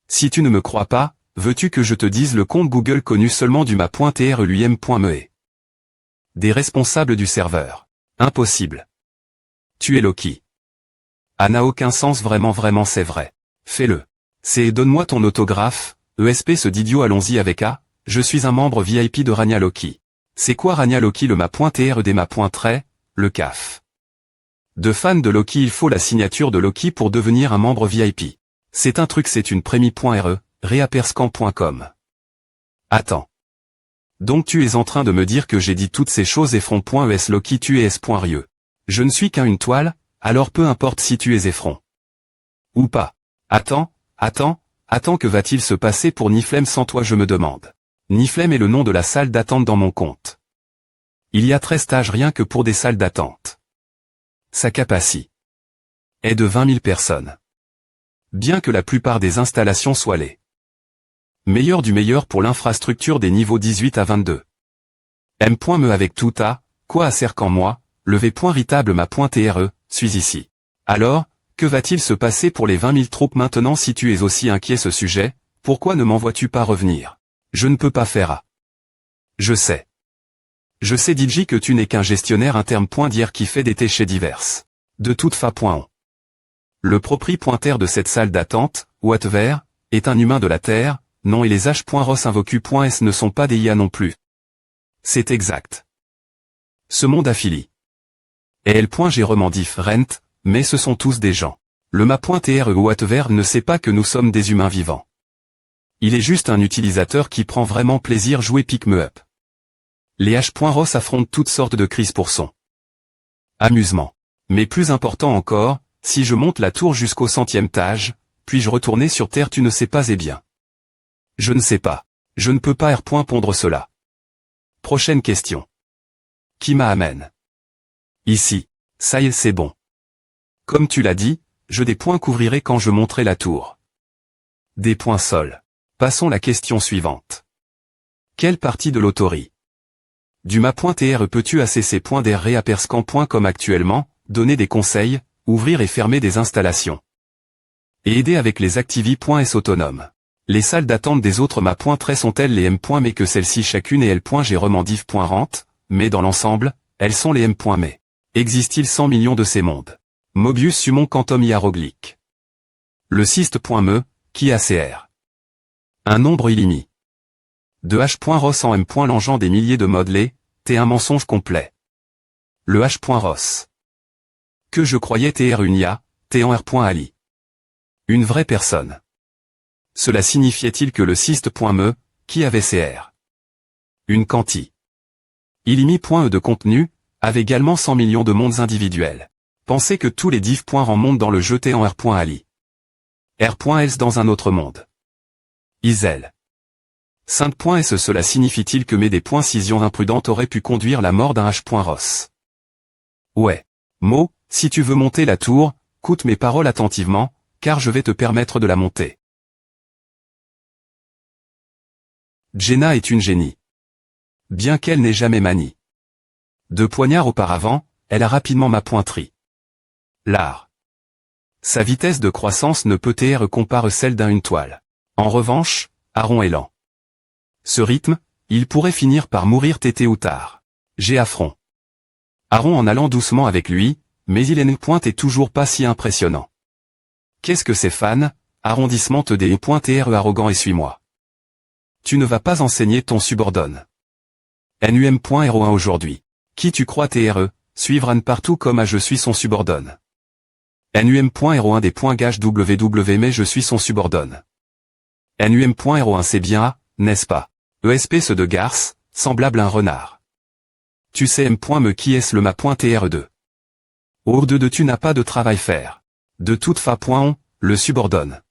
Si tu ne me crois pas, veux-tu que je te dise le compte Google connu seulement du ma.tr lui-me. Des responsables du serveur. Impossible. Tu es Loki. Ah n'a aucun sens vraiment c'est vrai. Fais-le. C'est donne-moi ton autographe, ESP ce d'idiot allons-y avec A, je suis un membre VIP de Rania Loki. C'est quoi Rania Loki le ma.tr des ma.trait, le CAF. De fan de Loki il faut la signature de Loki pour devenir un membre VIP. C'est un truc c'est une prémie.re, reaperscan.com. Attends. Donc tu es en train de me dire que j'ai dit toutes ces choses et front.es Loki tu es s.rieux. Je ne suis qu'un une toile, alors peu importe si tu es effron. Ou pas. Attends, que va-t-il se passer pour Niflem sans toi je me demande. Niflem est le nom de la salle d'attente dans mon compte. Il y a 13 stages rien que pour des salles d'attente. Sa capacité est de 20 000 personnes. Bien que la plupart des installations soient les meilleures du meilleur pour l'infrastructure des niveaux 18 à 22. M.me avec tout A, quoi à cercan moi, le V.ritable ma.tre, suis ici. Alors, que va-t-il se passer pour les 20 000 troupes maintenant si tu es aussi inquiet ce sujet, pourquoi ne m'envoies-tu pas revenir? Je ne peux pas faire A. Je sais. Je sais DJ que tu n'es qu'un gestionnaire interne.dir qui fait des chez diverses. De toute fa.on. Le propriétaire de cette salle d'attente, whatever, est un humain de la Terre, non et les h.rosinvocu.s ne sont pas des IA non plus. C'est exact. Ce monde affilie. Et L.G remandif rent, mais ce sont tous des gens. Le ma.tr ou whatever ne sait pas que nous sommes des humains vivants. Il est juste un utilisateur qui prend vraiment plaisir jouer PicMeUp. Les h.ros affrontent toutes sortes de crises pour son amusement. Mais plus important encore, si je monte la tour jusqu'au 100e étage, puis-je retourner sur Terre tu ne sais pas et bien. Je ne sais pas. Je ne peux pas pondre cela. Prochaine question. Qui m'amène? Ici. Ça y est c'est bon. Comme tu l'as dit, je des points couvrirai quand je monterai la tour. Des points sols. Passons la question suivante. Quelle partie de l'autorie du ma.tr peux-tu acc.der reaperscan.com actuellement, donner des conseils, ouvrir et fermer des installations et aider avec les activi.s autonomes. Les salles d'attente des autres ma.trait sont-elles les m. mais que celles-ci chacune et l.g remandif.rent, mais dans l'ensemble, elles sont les m. mais. Existe-t-il 100 millions de ces mondes? Mobius summon quantum hiéroglyphe. Le syst.me, qui ACR. Un nombre illimité. De h.ros en m. Langeant des milliers de modelés, t'es un mensonge complet. le H.Ross. Que je croyais TR une IA, T en R.Ali. Une vraie personne. Cela signifiait-il que le cyste.me, qui avait CR? Une quanti. Illimi.e de contenu, avait également 100 millions de mondes individuels. Pensez que tous les div. Remontent dans le jeu T en R.Ali. R.else dans un autre monde. Isel. Sainte.s cela signifie-t-il que mes des .cision imprudente auraient pu conduire la mort d'un H.Ross? Ouais. Mo, si tu veux monter la tour, écoute mes paroles attentivement, car je vais te permettre de la monter. Jenna est une génie. Bien qu'elle n'ait jamais manie. 2 poignards auparavant, elle a rapidement ma pointerie. L'art. Sa vitesse de croissance ne peut être compare celle d'une toile. En revanche, Aaron est lent. Ce rythme, il pourrait finir par mourir tété ou tard. J'ai affront. Aaron en allant doucement avec lui, mais il est point est toujours pas si impressionnant. Qu'est-ce que c'est fan, arrondissement te des .tr arrogant et suis-moi. Tu ne vas pas enseigner ton subordonne. NUM.01 aujourd'hui. Qui tu crois TRE, suivre Anne partout comme à je suis son subordonne. NUM.01 des points gage WW mais je suis son subordonne. NUM.01 c'est bien A, n'est-ce pas? ESP ce de garce, semblable à un renard. Tu sais M.me qui est-ce le ma.tr2. O2 tu n'as pas de travail faire. De toute fa.on, le subordonne.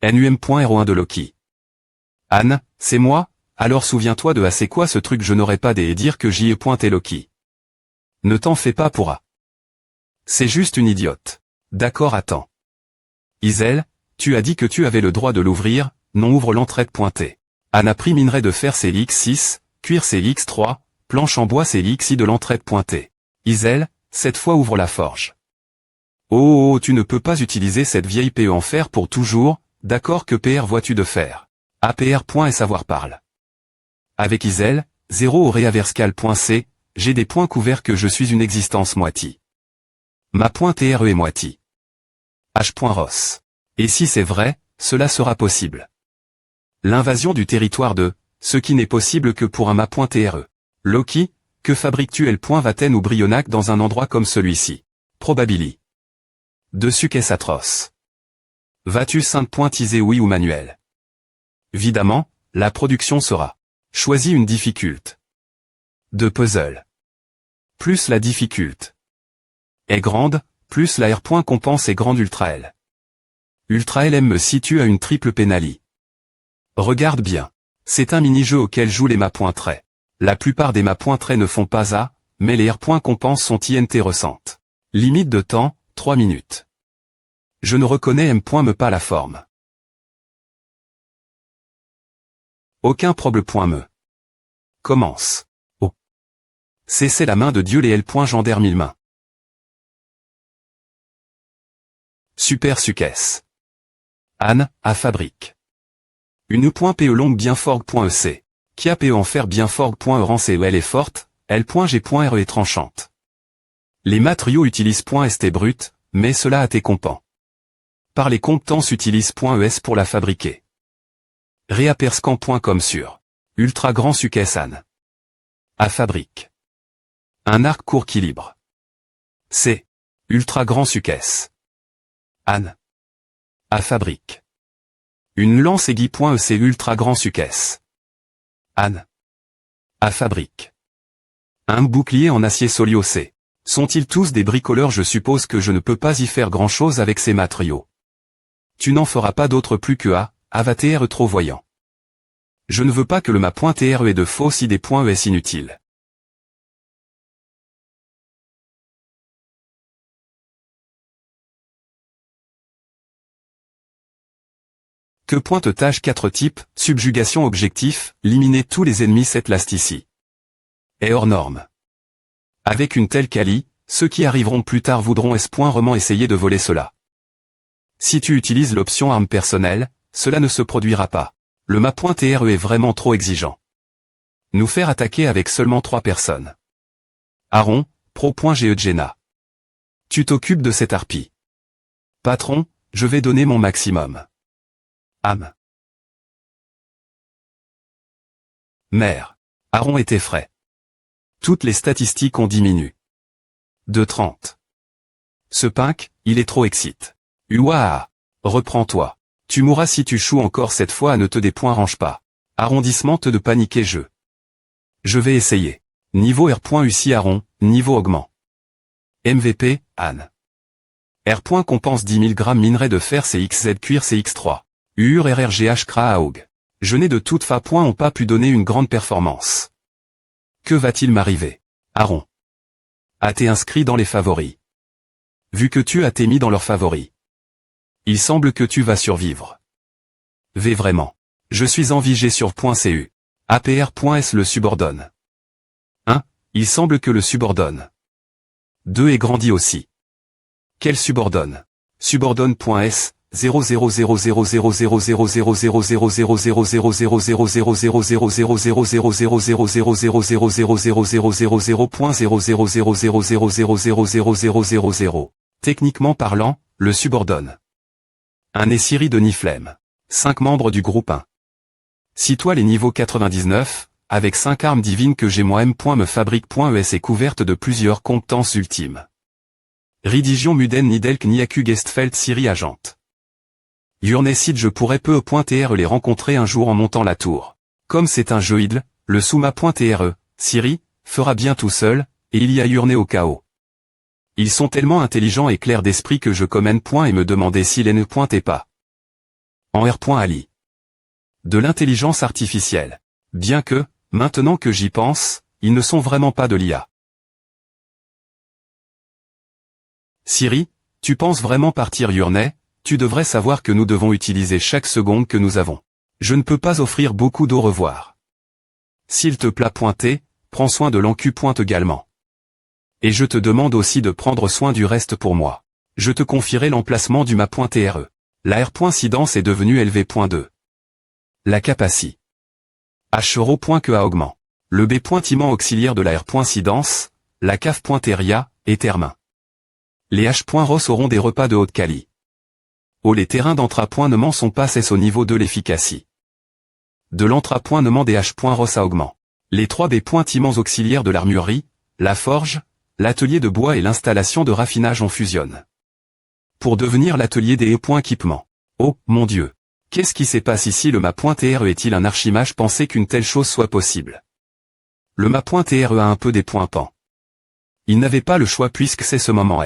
NUM.01 de Loki. Anne, c'est moi, alors souviens-toi de A c'est quoi ce truc je n'aurais pas des dire que j'y ai pointé Loki. Ne t'en fais pas pour A. C'est juste une idiote. D'accord attends. Isel, tu as dit que tu avais le droit de l'ouvrir, non ouvre l'entrée de pointer. Anne a pris minerai de fer c'est l'X6, cuir c'est l'X3, planche en bois c'est l'XI de l'entrée de pointer. Isel, cette fois ouvre la forge. Oh, tu ne peux pas utiliser cette vieille PE en fer pour toujours, d'accord que PR vois-tu de fer. APR. Et savoir parle. Avec Isel, 0 au réaverscal.c, j'ai des points couverts que je suis une existence moitié. Ma.TRE est moitié. H.Ross. Et si c'est vrai, cela sera possible. L'invasion du territoire de, ce qui n'est possible que pour un ma.TRE. Loki, que fabriques-tu L.Vaten ou Brionac dans un endroit comme celui-ci? Probabili. Dessus qu'est-ce atroce. Vas-tu sainte-pointiser oui ou manuel? Évidemment, la production sera. Choisis une difficulté. De puzzle. Plus la difficulté est grande, plus la R. Compense est grande Ultra L. Ultra LM me situe à une triple pénalie. Regarde bien. C'est un mini-jeu auquel jouent les ma.traits. La plupart des ma.traits ne font pas A, mais les R. Compense sont INT ressentent. Limite de temps, 3 minutes. Je ne reconnais M.me pas la forme. Aucun problème.me. Commence. Oh. Cessez la main de Dieu les L. Gendarme mille mains. Super succès. Anne, à fabrique. Une .pe longue bien forg.ec. Qui a pe en fer bien forg.e rang CEL est forte, L.G.re est tranchante. Les matériaux utilisent .st brut, mais cela a été compens. Par les compétences utilisent .es pour la fabriquer. Réaperscan.com sur. Ultra grand succès Anne. À fabrique. Un arc court équilibre. C. Ultra grand succès. Anne. À fabrique. Une lance aiguë.ec ultra grand succès. Anne. À fabrique. Un bouclier en acier solio C. Sont-ils tous des bricoleurs? Je suppose que je ne peux pas y faire grand-chose avec ces matériaux. Tu n'en feras pas d'autre plus que A, AVATR trop voyant. Je ne veux pas que le ma.TRE ait de faux si des .es inutiles. Que pointe tâche 4 types, subjugation objectif, éliminer tous les ennemis cette last ici. Est hors norme. Avec une telle quali, ceux qui arriveront plus tard voudront vraiment essayer de voler cela. Si tu utilises l'option arme personnelle, cela ne se produira pas. Le ma.TRE est vraiment trop exigeant. Nous faire attaquer avec seulement 3 personnes. Aaron, pro.ge Jenna. Tu t'occupes de cette harpie. Patron, je vais donner mon maximum. Âme. Mère. Aaron était frais. Toutes les statistiques ont diminué. 2,30. Ce pink, il est trop excite. Ouah. Reprends-toi. Tu mourras si tu choues encore cette fois à ne te range pas. Arrondissement te de paniquer Je vais essayer. Niveau R.UCI Aron, niveau augment. MVP, Anne. R. compense 10 000 g minerai de fer CXZ cuir CX3. UR RRGH CRA AUG. Je n'ai de toute fa. Ont pas pu donner une grande performance. Que va-t-il m'arriver? Aron. A t'es inscrit dans les favoris. Vu que tu as t'es mis dans leurs favoris. Il semble que tu vas survivre. V vraiment. Je suis envigé sur .cu. APR.S le subordonne. 1. Il semble que le subordonne. 2 est grandi aussi. Quel subordonne? Subordonne.s 0,00000000000000000000000000000000000000000000000000000000000000000000000000000000000000000000000000000000000000000000000000000000000000000000000000000000000000000000000000000000000000000000000000000000000000000000000000000000000000000000000000000000000000000000000000000000000000000000000000000000000000000000000000000000000000000000000000000000000000000000000000000000000000000000000000000000000000000000000000000000000000000000000000000000000000000000000000000000000000000000000000000000000000000000000000000000000000000000000000000000000000000000000000000000000000000000000000000000000000000000000000000000000000000000000000000 avec 5 armes divines que j'ai moi-même. Si toi les niveaux 99, avec 5 armes divines que j'ai moi-même. Me fabrique.es est couverte de plusieurs compétences ultimes. Ridigion Muden Nidelk Niaku Gestfeld Siri Agent. Yurnesid je pourrais peu.tr les rencontrer un jour en montant la tour. Comme c'est un jeu idle, le Souma.tr, Siri, fera bien tout seul, et il y a Yurné au chaos. Ils sont tellement intelligents et clairs d'esprit que je commène. Et me demander s'il est ne. Pas. En R.Ali. De l'intelligence artificielle. Bien que, maintenant que j'y pense, ils ne sont vraiment pas de l'IA. Siri, tu penses vraiment partir Yurnay? Tu devrais savoir que nous devons utiliser chaque seconde que nous avons. Je ne peux pas offrir beaucoup d'au revoir. S'il te plaît. Prends soin de l'encu. Également. Et je te demande aussi de prendre soin du reste pour moi. Je te confierai l'emplacement du ma.tre. La R.Sidence est devenue LV.2. La capacité. H. Que a augment. Le B.Iment auxiliaire de la R.Sidence, la CAF.Teria, et Termin. Les H.Ross auront des repas de haute qualité. Les terrains d'entrapointement sont pas au niveau de l'efficacité. De l'entrapointement des H.Ross a augment. Les 3 B.Iments auxiliaires de l'armurerie, la forge, l'atelier de bois et l'installation de raffinage en fusionnent. Pour devenir l'atelier des équipements. Oh, mon Dieu! Qu'est-ce qui se passe ici? Le ma.tre est-il un archimage? Penser qu'une telle chose soit possible? Le ma.tre a un peu des points pans. Il n'avait pas le choix puisque c'est ce moment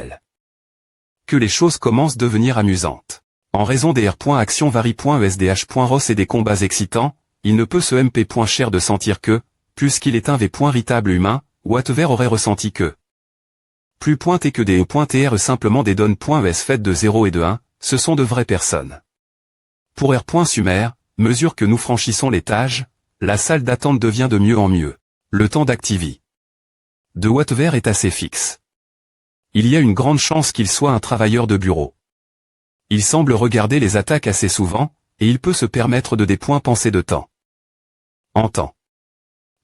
que les choses commencent à devenir amusantes. En raison des R.Action Vari.ESDH.Ross et des combats excitants, il ne peut se MP.cher de sentir que, puisqu'il est un V.Ritable humain, Whatever aurait ressenti que. Plus pointé que des E.TR simplement des donnes.es faites de 0 et de 1, ce sont de vraies personnes. Pour R.Sumer, mesure que nous franchissons l'étage, la salle d'attente devient de mieux en mieux. Le temps d'activité de Whatever est assez fixe. Il y a une grande chance qu'il soit un travailleur de bureau. Il semble regarder les attaques assez souvent, et il peut se permettre de penser de temps en temps.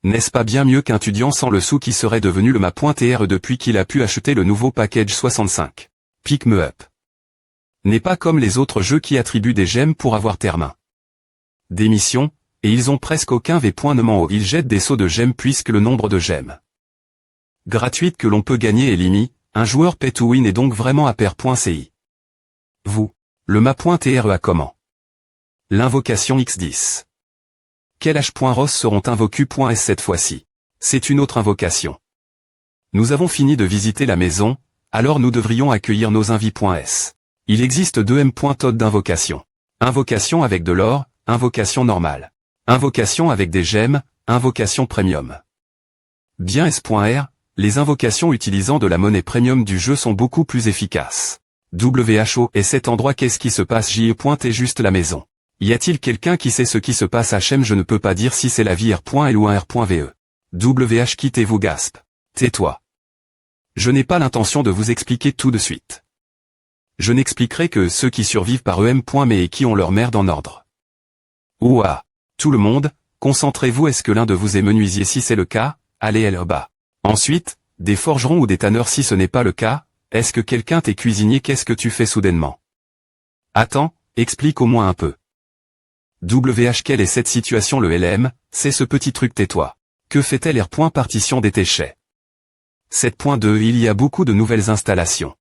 N'est-ce pas bien mieux qu'un étudiant sans le sou qui serait devenu le ma.TR depuis qu'il a pu acheter le nouveau package 65. Pick me up. N'est pas comme les autres jeux qui attribuent des gemmes pour avoir termin. Des missions, et ils ont presque aucun V.nement. Ils jettent des sauts de gemmes puisque le nombre de gemmes gratuites que l'on peut gagner est limité. Un joueur pay to win est donc vraiment à pair.ci. Vous, le ma.TR a comment? L'invocation X10. Quel H.Ross seront invoqués.s cette fois-ci? C'est une autre invocation. Nous avons fini de visiter la maison, alors nous devrions accueillir nos invités.s. Il existe 2 m.tod d'invocation. Invocation avec de l'or, invocation normale. Invocation avec des gemmes, invocation premium. Bien S.R, les invocations utilisant de la monnaie premium du jeu sont beaucoup plus efficaces. WHO et cet endroit qu'est-ce qui se passe? J.T juste la maison. Y a-t-il quelqu'un qui sait ce qui se passe? HM je ne peux pas dire si c'est la vie R.L ou un R.VE. WH quittez-vous gasp. Tais-toi. Je n'ai pas l'intention de vous expliquer tout de suite. Je n'expliquerai que ceux qui survivent par EM. Mais et qui ont leur merde en ordre. Ouah. Tout le monde, concentrez-vous. Est-ce que l'un de vous est menuisier? Si c'est le cas, allez bas. Ensuite, des forgerons ou des tanneurs si ce n'est pas le cas. Est-ce que quelqu'un t'est cuisinier? Qu'est-ce que tu fais soudainement? Attends, explique au moins un peu. WH quelle est cette situation? Le LM, c'est ce petit truc tais-toi. Que fait-elle? R. Partition des déchets. 7.2 Il y a beaucoup de nouvelles installations.